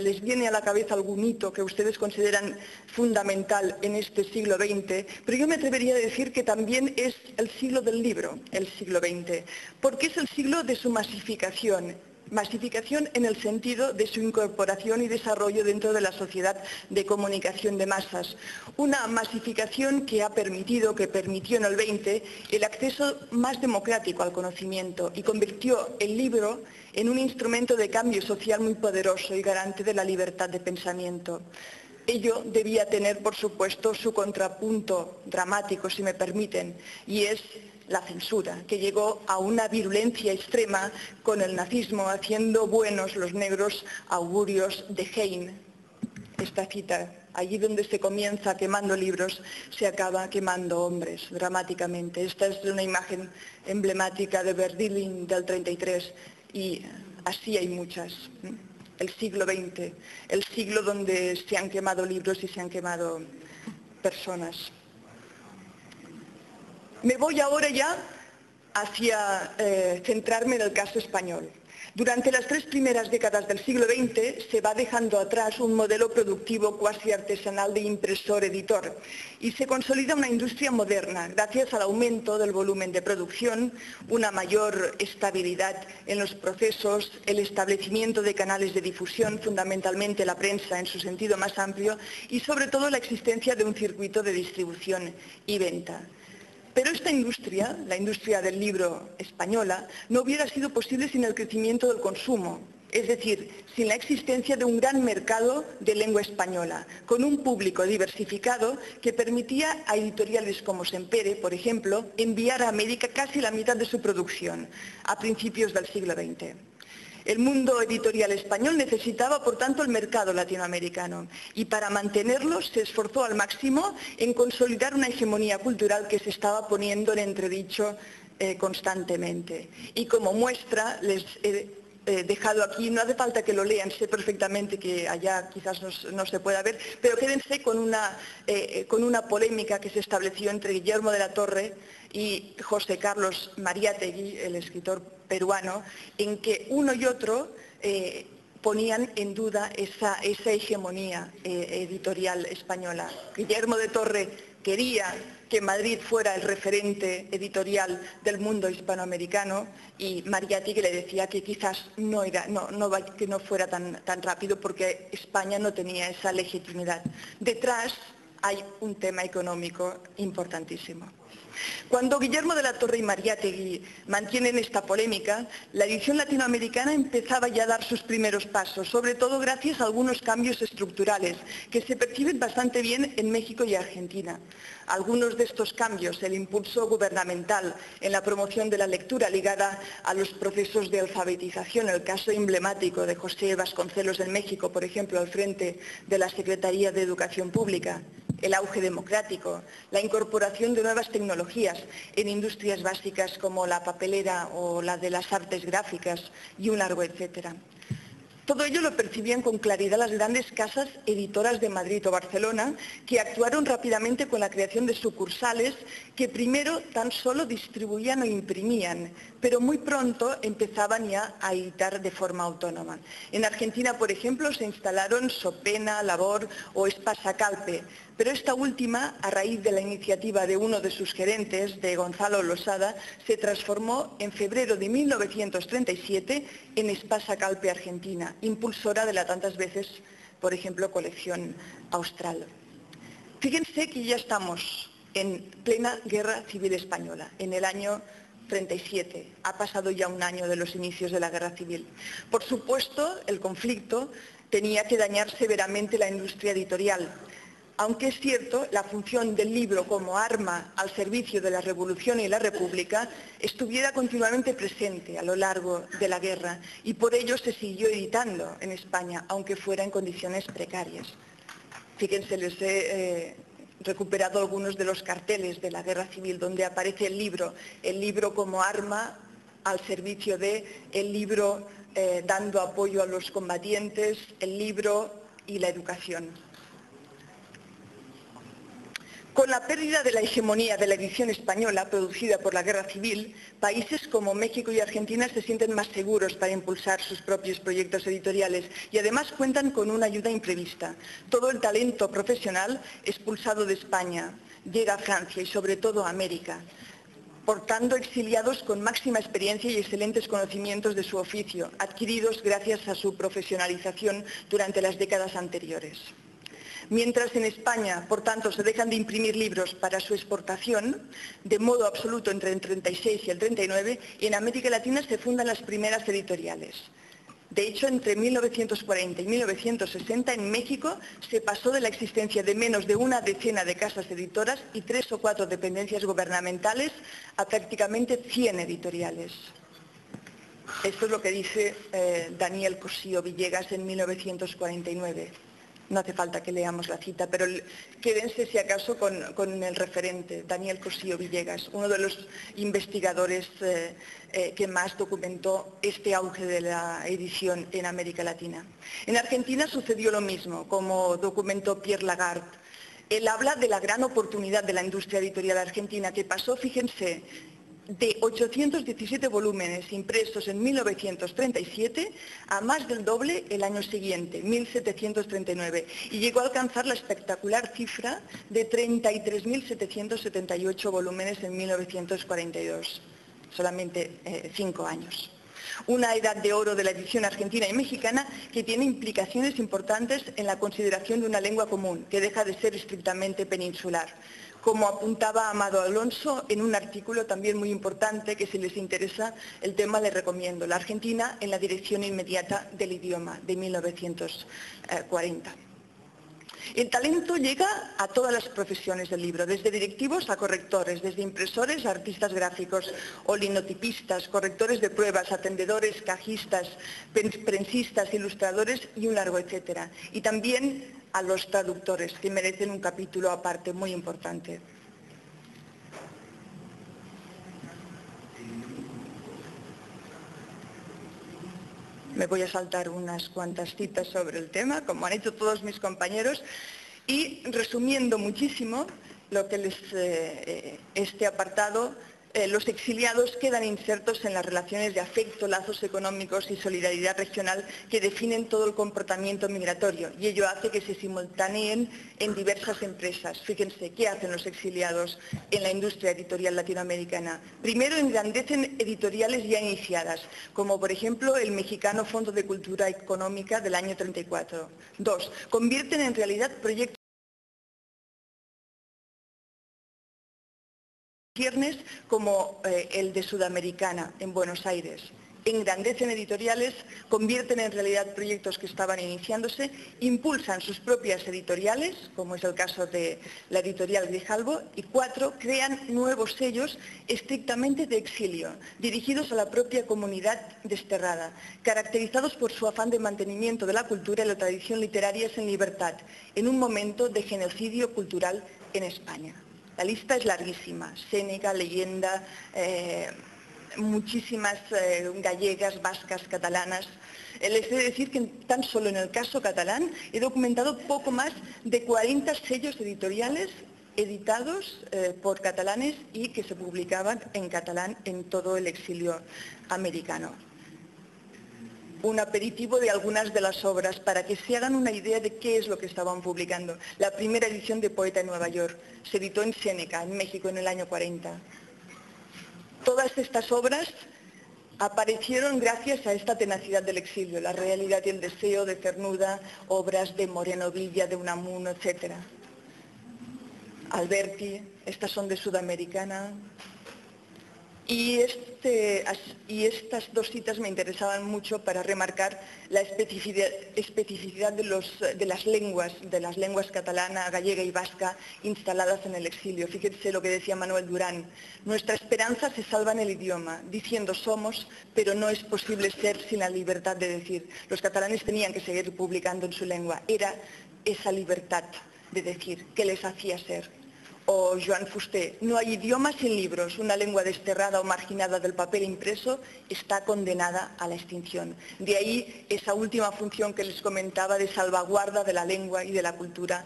les viene a la cabeza algún hito que ustedes consideran fundamental en este siglo XX, pero yo me atrevería a decir que también es el siglo del libro, el siglo XX, porque es el siglo de su masificación. Masificación en el sentido de su incorporación y desarrollo dentro de la sociedad de comunicación de masas. Una masificación que permitió en el 20 el acceso más democrático al conocimiento y convirtió el libro en un instrumento de cambio social muy poderoso y garante de la libertad de pensamiento. Ello debía tener, por supuesto, su contrapunto dramático, si me permiten, y es la censura, que llegó a una virulencia extrema con el nazismo, haciendo buenos los negros augurios de Heine. Esta cita, allí donde se comienza quemando libros, se acaba quemando hombres, dramáticamente. Esta es una imagen emblemática de Verdilin del 33, y así hay muchas. El siglo XX, el siglo donde se han quemado libros y se han quemado personas. Me voy ahora ya hacia centrarme en el caso español. Durante las 3 primeras décadas del siglo XX se va dejando atrás un modelo productivo cuasi artesanal de impresor-editor y se consolida una industria moderna gracias al aumento del volumen de producción, una mayor estabilidad en los procesos, el establecimiento de canales de difusión, fundamentalmente la prensa en su sentido más amplio, y sobre todo la existencia de un circuito de distribución y venta. Pero esta industria, la industria del libro española, no hubiera sido posible sin el crecimiento del consumo, es decir, sin la existencia de un gran mercado de lengua española, con un público diversificado que permitía a editoriales como Sempere, por ejemplo, enviar a América casi la mitad de su producción a principios del siglo XX. El mundo editorial español necesitaba, por tanto, el mercado latinoamericano y para mantenerlo se esforzó al máximo en consolidar una hegemonía cultural que se estaba poniendo en entredicho constantemente. Y como muestra, les he dejado aquí, no hace falta que lo lean, sé perfectamente que allá quizás no se pueda ver, pero quédense con una polémica que se estableció entre Guillermo de la Torre y José Carlos Mariátegui, el escritor peruano, en que uno y otro ponían en duda esa hegemonía editorial española. Guillermo de Torre quería que Madrid fuera el referente editorial del mundo hispanoamericano y Mariátegui le decía que quizás que no fuera tan rápido porque España no tenía esa legitimidad. Detrás hay un tema económico importantísimo. Cuando Guillermo de la Torre y Mariátegui mantienen esta polémica, la edición latinoamericana empezaba ya a dar sus primeros pasos, sobre todo gracias a algunos cambios estructurales que se perciben bastante bien en México y Argentina. Algunos de estos cambios, el impulso gubernamental en la promoción de la lectura ligada a los procesos de alfabetización, el caso emblemático de José Vasconcelos en México, por ejemplo, al frente de la Secretaría de Educación Pública, el auge democrático, la incorporación de nuevas tecnologías en industrias básicas como la papelera o la de las artes gráficas y un largo etcétera. Todo ello lo percibían con claridad las grandes casas editoras de Madrid o Barcelona, que actuaron rápidamente con la creación de sucursales que primero tan solo distribuían o imprimían, pero muy pronto empezaban ya a editar de forma autónoma. En Argentina, por ejemplo, se instalaron Sopena, Labor o Espasa Calpe, pero esta última, a raíz de la iniciativa de uno de sus gerentes, de Gonzalo Losada, se transformó en febrero de 1937 en Espasa Calpe Argentina, impulsora de la tantas veces, por ejemplo, colección austral. Fíjense que ya estamos en plena Guerra Civil Española, en el año 37. Ha pasado ya un año de los inicios de la Guerra Civil. Por supuesto, el conflicto tenía que dañar severamente la industria editorial. Aunque es cierto, la función del libro como arma al servicio de la Revolución y la República estuviera continuamente presente a lo largo de la guerra y por ello se siguió editando en España, aunque fuera en condiciones precarias. Fíjense, les he recuperado algunos de los carteles de la Guerra Civil donde aparece el libro como arma al servicio el libro dando apoyo a los combatientes, el libro y la educación. Con la pérdida de la hegemonía de la edición española producida por la Guerra Civil, países como México y Argentina se sienten más seguros para impulsar sus propios proyectos editoriales y además cuentan con una ayuda imprevista. Todo el talento profesional expulsado de España llega a Francia y sobre todo a América, portando exiliados con máxima experiencia y excelentes conocimientos de su oficio, adquiridos gracias a su profesionalización durante las décadas anteriores. Mientras en España, por tanto, se dejan de imprimir libros para su exportación, de modo absoluto entre el 36 y el 39, y en América Latina se fundan las primeras editoriales. De hecho, entre 1940 y 1960 en México se pasó de la existencia de menos de una decena de casas editoras y 3 o 4 dependencias gubernamentales a prácticamente 100 editoriales. Esto es lo que dice Daniel Cosío Villegas en 1949. No hace falta que leamos la cita, pero quédense si acaso con el referente, Daniel Cosío Villegas, uno de los investigadores que más documentó este auge de la edición en América Latina. En Argentina sucedió lo mismo, como documentó Pierre Lagarde. Él habla de la gran oportunidad de la industria editorial argentina, que pasó, fíjense, de 817 volúmenes impresos en 1937 a más del doble el año siguiente, 1739, y llegó a alcanzar la espectacular cifra de 33.778 volúmenes en 1942, solamente 5 años. Una edad de oro de la edición argentina y mexicana que tiene implicaciones importantes en la consideración de una lengua común, que deja de ser estrictamente peninsular. Como apuntaba Amado Alonso en un artículo también muy importante que si les interesa el tema les recomiendo, La Argentina en la dirección inmediata del idioma, de 1940. El talento llega a todas las profesiones del libro, desde directivos a correctores, desde impresores a artistas gráficos o linotipistas, correctores de pruebas, atendedores, cajistas, prensistas, ilustradores y un largo etcétera. Y también a los traductores, que merecen un capítulo aparte muy importante. Me voy a saltar unas cuantas citas sobre el tema, como han hecho todos mis compañeros, y resumiendo muchísimo lo que este apartado, los exiliados quedan insertos en las relaciones de afecto, lazos económicos y solidaridad regional que definen todo el comportamiento migratorio, y ello hace que se simultaneen en diversas empresas. Fíjense, ¿qué hacen los exiliados en la industria editorial latinoamericana? Primero, engrandecen editoriales ya iniciadas, como por ejemplo el mexicano Fondo de Cultura Económica del año 34. 2. Convierten en realidad proyectos como el de Sudamericana, en Buenos Aires. Engrandecen editoriales, convierten en realidad proyectos que estaban iniciándose, impulsan sus propias editoriales, como es el caso de la editorial Grijalbo, y 4, crean nuevos sellos estrictamente de exilio, dirigidos a la propia comunidad desterrada, caracterizados por su afán de mantenimiento de la cultura y la tradición literarias en libertad, en un momento de genocidio cultural en España. La lista es larguísima, Séneca, Leyenda, muchísimas gallegas, vascas, catalanas. Les he de decir que tan solo en el caso catalán he documentado poco más de 40 sellos editoriales editados por catalanes y que se publicaban en catalán en todo el exilio americano. Un aperitivo de algunas de las obras para que se hagan una idea de qué es lo que estaban publicando. La primera edición de Poeta en Nueva York se editó en Séneca, en México, en el año 40. Todas estas obras aparecieron gracias a esta tenacidad del exilio, La realidad y el deseo de Cernuda, obras de Moreno Villa, de Unamuno, etc. Alberti, estas son de Sudamericana. Y estas dos citas me interesaban mucho para remarcar la especificidad de las lenguas catalana, gallega y vasca instaladas en el exilio. Fíjense lo que decía Manuel Durán: nuestra esperanza se salva en el idioma, diciendo somos, pero no es posible ser sin la libertad de decir. Los catalanes tenían que seguir publicando en su lengua. Era esa libertad de decir que les hacía ser. O Joan Fuster: no hay idioma sin libros, una lengua desterrada o marginada del papel impreso está condenada a la extinción. De ahí esa última función que les comentaba de salvaguarda de la lengua y de la cultura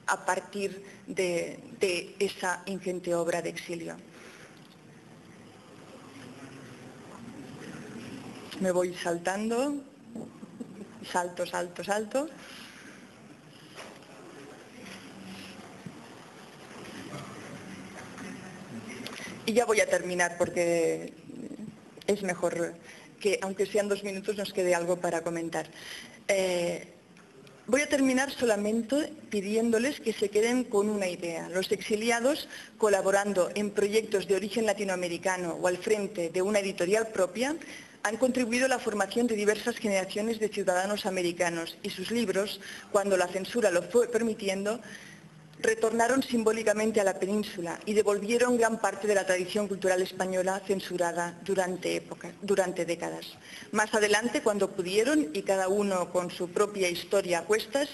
a partir de esa ingente obra de exilio. Me voy saltando, salto. Y ya voy a terminar porque es mejor que, aunque sean 2 minutos, nos quede algo para comentar. Voy a terminar solamente pidiéndoles que se queden con una idea. Los exiliados, colaborando en proyectos de origen latinoamericano o al frente de una editorial propia, han contribuido a la formación de diversas generaciones de ciudadanos americanos y sus libros, cuando la censura lo fue permitiendo, retornaron simbólicamente a la península y devolvieron gran parte de la tradición cultural española censurada durante décadas. Más adelante, cuando pudieron, y cada uno con su propia historia a cuestas,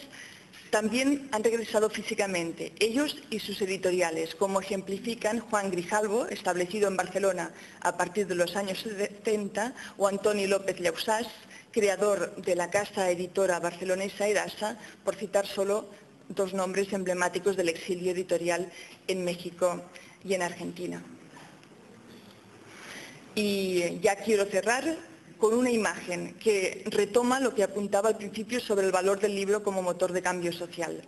también han regresado físicamente, ellos y sus editoriales, como ejemplifican Juan Grijalvo, establecido en Barcelona a partir de los años 70, o Antoni López Llausàs, creador de la casa editora barcelonesa Edasa, por citar solo 2 nombres emblemáticos del exilio editorial en México y en Argentina. Y ya quiero cerrar con una imagen que retoma lo que apuntaba al principio sobre el valor del libro como motor de cambio social.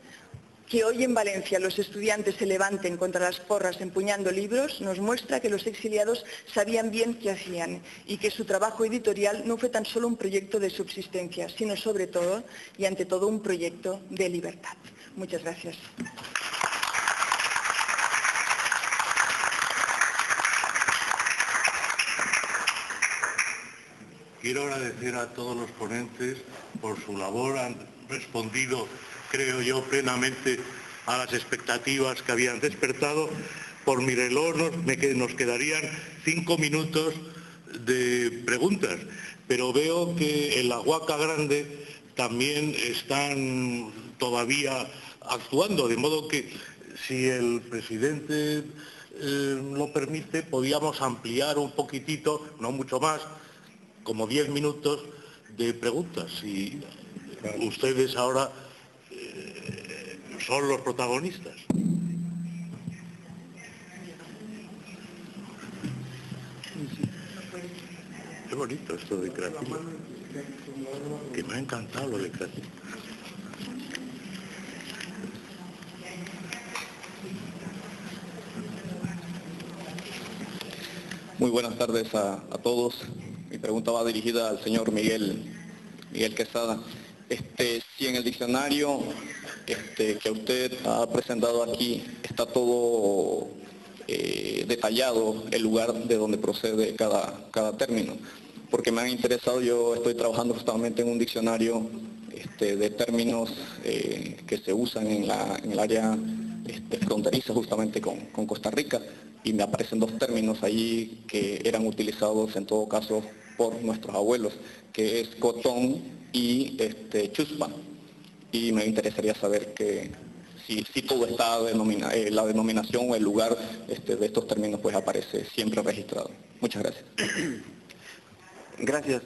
Que hoy en Valencia los estudiantes se levanten contra las porras empuñando libros nos muestra que los exiliados sabían bien qué hacían y que su trabajo editorial no fue tan solo un proyecto de subsistencia, sino sobre todo y ante todo un proyecto de libertad. Muchas gracias. Quiero agradecer a todos los ponentes por su labor. Han respondido, creo yo, plenamente a las expectativas que habían despertado. Por mi reloj nos quedarían 5 minutos de preguntas, pero veo que en la Huaca Grande también están todavía actuando, de modo que si el presidente lo permite, podíamos ampliar un poquitito, no mucho más, como 10 minutos de preguntas. Y ustedes ahora son los protagonistas. Qué bonito esto de creativo. Que me ha encantado lo de creativo. Muy buenas tardes a todos. Mi pregunta va dirigida al señor Miguel Quesada. Si en el diccionario que usted ha presentado aquí está todo detallado el lugar de donde procede cada término, porque me han interesado. Yo estoy trabajando justamente en un diccionario de términos que se usan en el área fronteriza justamente con Costa Rica, y me aparecen 2 términos allí que eran utilizados en todo caso por nuestros abuelos, que es cotón y chuspa, y me interesaría saber que si todo está la denominación o el lugar de estos términos pues aparece siempre registrado. Muchas gracias. Gracias.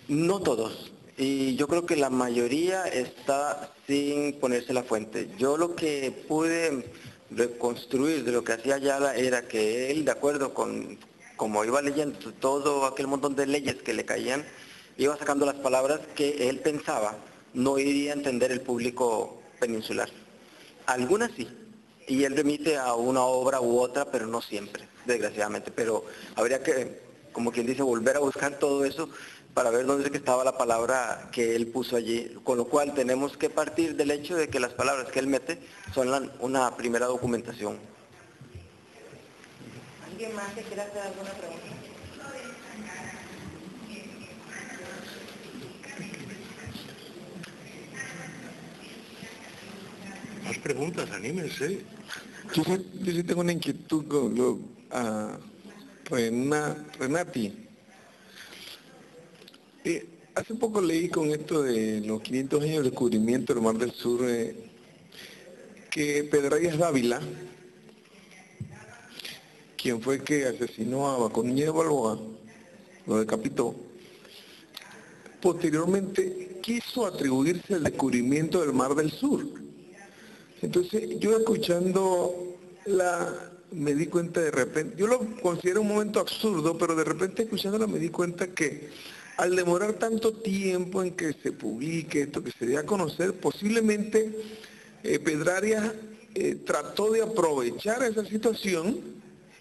No todos, y yo creo que la mayoría está sin ponerse la fuente. Yo lo que pude reconstruir de lo que hacía Ayala era que él, de acuerdo con como iba leyendo todo aquel montón de leyes que le caían, iba sacando las palabras que él pensaba no iría a entender el público peninsular. Algunas sí, y él remite a una obra u otra, pero no siempre, desgraciadamente. Pero habría que, como quien dice, volver a buscar todo eso para ver dónde es que estaba la palabra que él puso allí, con lo cual tenemos que partir del hecho de que las palabras que él mete son una primera documentación. ¿Alguien más que quiera hacer alguna pregunta? preguntas, anímense. Yo sí tengo una inquietud a Renati. Hace poco leí con esto de los 500 años del descubrimiento del Mar del Sur, que Pedrarias Dávila, quien fue que asesinó a Baco Núñez de Balboa, lo decapitó, posteriormente quiso atribuirse el descubrimiento del Mar del Sur. Entonces, yo escuchando me di cuenta de repente, yo lo considero un momento absurdo, pero de repente escuchándola me di cuenta que al demorar tanto tiempo en que se publique esto, que se dé a conocer, posiblemente Pedrarias trató de aprovechar esa situación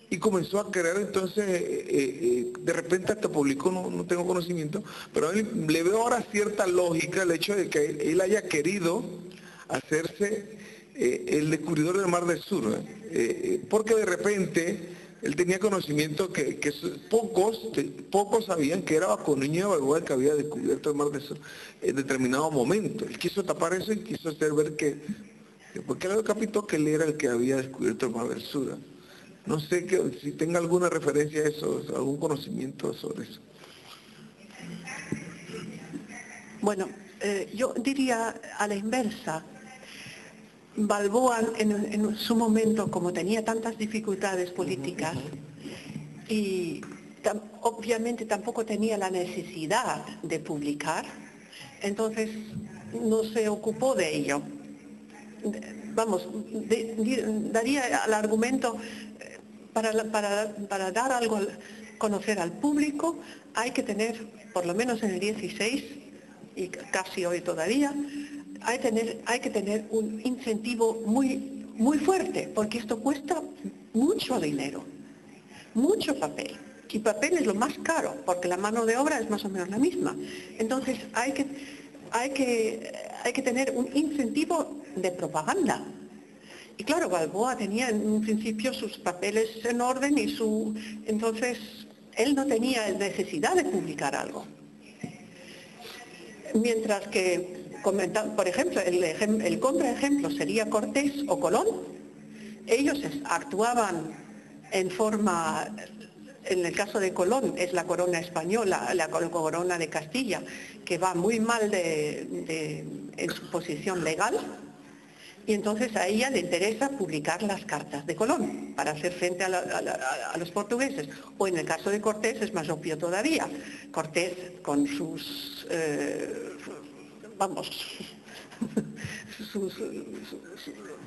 y comenzó a crear entonces, de repente hasta publicó, no tengo conocimiento, pero le veo ahora cierta lógica el hecho de que él haya querido hacerse el descubridor del Mar del Sur, porque de repente él tenía conocimiento que pocos sabían que era Baco Núñez de Balboa el que había descubierto el Mar del Sur en determinado momento. Él quiso tapar eso y quiso hacer ver porque él decapitó que él era el que había descubierto el Mar del Sur. No sé si tenga alguna referencia a eso, algún conocimiento sobre eso. Bueno, yo diría a la inversa. Balboa en su momento, como tenía tantas dificultades políticas y obviamente tampoco tenía la necesidad de publicar, entonces no se ocupó de ello. Vamos, daría el argumento, para dar algo a conocer al público, hay que tener, por lo menos en el 16 y casi hoy todavía, hay que tener un incentivo muy fuerte, porque esto cuesta mucho dinero, mucho papel. Y papel es lo más caro, porque la mano de obra es más o menos la misma. Entonces hay que tener un incentivo de propaganda. Y claro, Balboa tenía en un principio sus papeles en orden entonces él no tenía necesidad de publicar algo. Mientras que, por ejemplo, el contraejemplo sería Cortés o Colón. Ellos actuaban en el caso de Colón es la corona española, la corona de Castilla, que va muy mal en su posición legal, y entonces a ella le interesa publicar las cartas de Colón para hacer frente a los portugueses. O en el caso de Cortés es más obvio todavía. Cortés con sus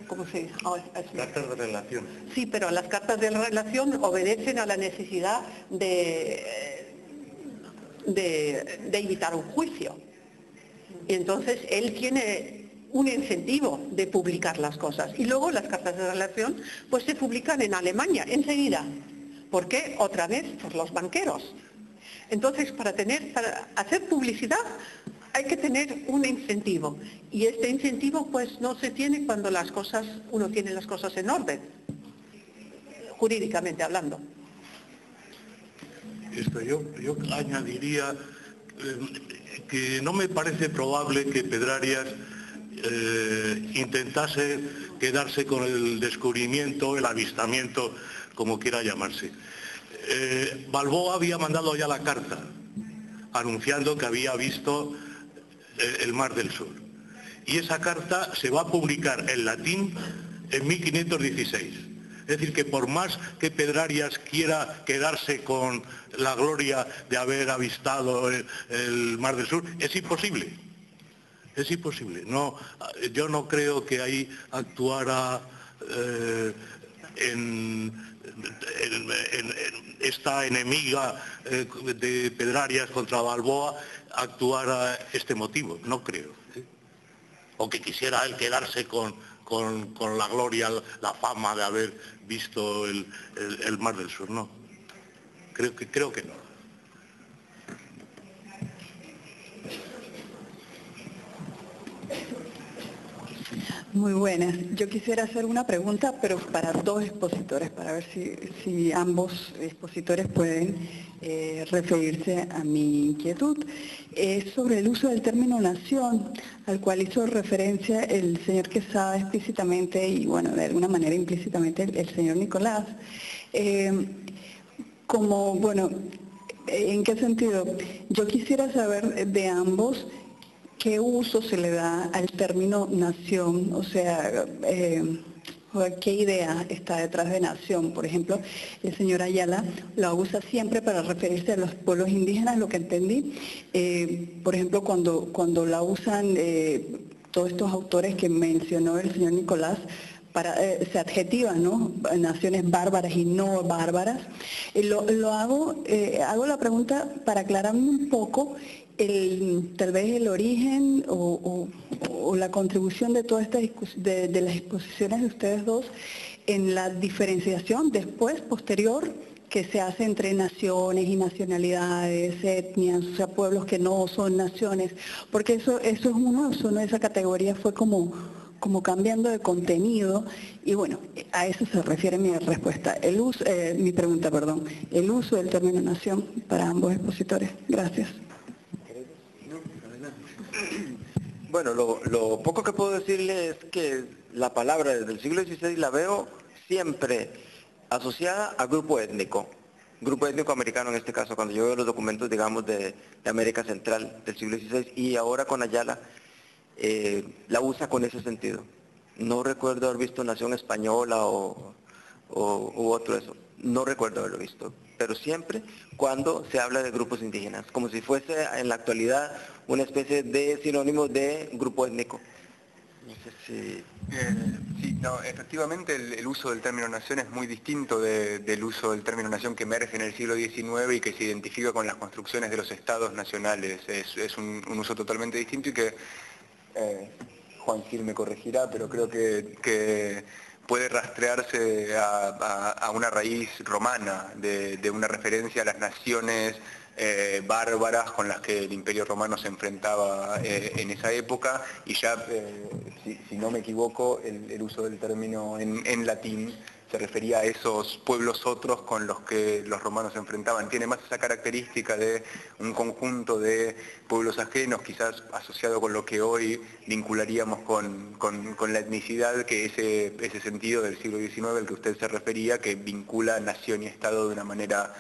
¿cómo se dice? Cartas de relación. Sí, pero las cartas de relación obedecen a la necesidad de evitar un juicio. Y entonces él tiene un incentivo de publicar las cosas. Y luego las cartas de relación pues se publican en Alemania enseguida. ¿Por qué? Otra vez por los banqueros. Entonces, para hacer publicidad hay que tener un incentivo. Y este incentivo pues no se tiene cuando uno tiene las cosas en orden, jurídicamente hablando. Yo añadiría que no me parece probable que Pedrarias intentase quedarse con el descubrimiento, el avistamiento, como quiera llamarse. Balboa había mandado ya la carta anunciando que había visto el Mar del Sur. Y esa carta se va a publicar en latín en 1516. Es decir, que por más que Pedrarias quiera quedarse con la gloria de haber avistado el Mar del Sur, es imposible. Es imposible. Yo no creo que ahí actuara en esta enemiga de Pedrarias contra Balboa, actuara este motivo. No creo. O que quisiera él quedarse con la gloria, la fama de haber visto el Mar del Sur. No. Creo que no. Muy buenas. Yo quisiera hacer una pregunta, pero para dos expositores, para ver si ambos expositores pueden referirse a mi inquietud. Es sobre el uso del término nación. al cual hizo referencia el señor Quesada explícitamente y, bueno, de alguna manera implícitamente el señor Nicolás. ¿En qué sentido? Yo quisiera saber de ambos qué uso se le da al término nación, o sea, qué idea está detrás de nación. Por ejemplo, el señor Ayala la usa siempre para referirse a los pueblos indígenas, lo que entendí. Por ejemplo, cuando la usan todos estos autores que mencionó el señor Nicolás, se adjetivan, ¿no? Naciones bárbaras y no bárbaras. Hago la pregunta para aclararme un poco tal vez el origen o la contribución de toda esta de las exposiciones de ustedes dos en la diferenciación después, posterior, que se hace entre naciones y nacionalidades, etnias, o sea, pueblos que no son naciones, porque eso es esa categoría fue como cambiando de contenido, y bueno, a eso se refiere mi respuesta, mi pregunta, el uso del término nación para ambos expositores. Gracias. Bueno, lo poco que puedo decirle es que la palabra desde el siglo XVI la veo siempre asociada a grupo étnico americano en este caso, cuando yo veo los documentos, digamos, de América Central del siglo XVI, y ahora con Ayala, la usa con ese sentido. No recuerdo haber visto nación española u otro eso. No recuerdo haberlo visto, pero siempre cuando se habla de grupos indígenas, como si fuese en la actualidad una especie de sinónimo de grupo étnico. No sé si... Sí, no, efectivamente el uso del término nación es muy distinto del uso del término nación que emerge en el siglo XIX y que se identifica con las construcciones de los estados nacionales. Es un uso totalmente distinto y que Juan Gil me corregirá, pero creo que puede rastrearse a una raíz romana, de una referencia a las naciones bárbaras con las que el Imperio Romano se enfrentaba en esa época, y ya, si no me equivoco, el uso del término en latín se refería a esos pueblos otros con los que los romanos se enfrentaban. Tiene más esa característica de un conjunto de pueblos ajenos, quizás asociado con lo que hoy vincularíamos con la etnicidad, que ese sentido del siglo XIX al que usted se refería, que vincula nación y Estado de una manera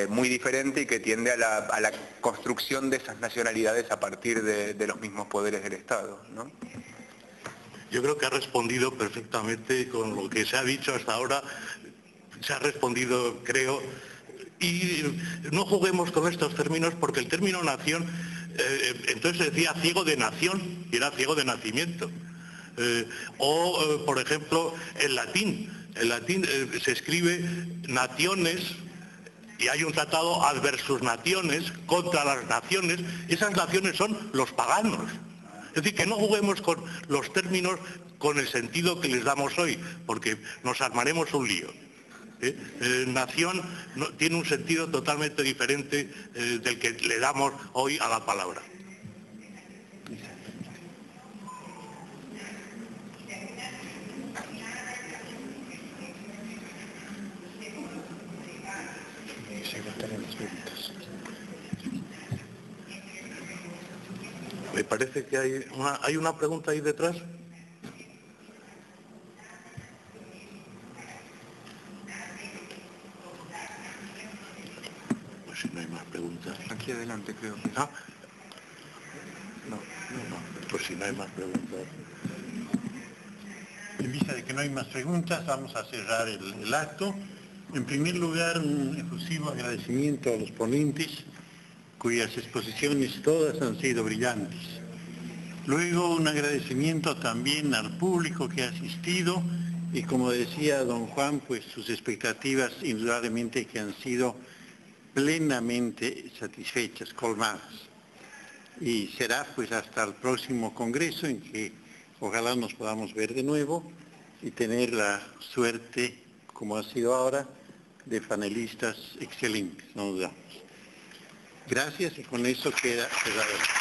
muy diferente y que tiende a la construcción de esas nacionalidades a partir de los mismos poderes del Estado, ¿no? Yo creo que ha respondido perfectamente con lo que se ha dicho hasta ahora, se ha respondido, creo, y no juguemos con estos términos, porque el término nación, entonces se decía ciego de nación, y era ciego de nacimiento. Por ejemplo, en latín se escribe naciones, y hay un tratado adversus naciones, contra las naciones, esas naciones son los paganos. Es decir, que no juguemos con los términos con el sentido que les damos hoy, porque nos armaremos un lío. Nación tiene un sentido totalmente diferente del que le damos hoy a la palabra. Me parece que hay una pregunta ahí detrás. Pues si no hay más preguntas. Aquí adelante, creo que... ¿Ah? No. Pues si no hay más preguntas. En vista de que no hay más preguntas, vamos a cerrar el acto. En primer lugar, un efusivo agradecimiento a los ponentes, cuyas exposiciones todas han sido brillantes. Luego, un agradecimiento también al público que ha asistido, y como decía don Juan, pues sus expectativas indudablemente que han sido plenamente satisfechas, colmadas. Y será pues hasta el próximo congreso, en que ojalá nos podamos ver de nuevo y tener la suerte, como ha sido ahora, de panelistas excelentes, no dudamos. Gracias, y con eso queda cerrado.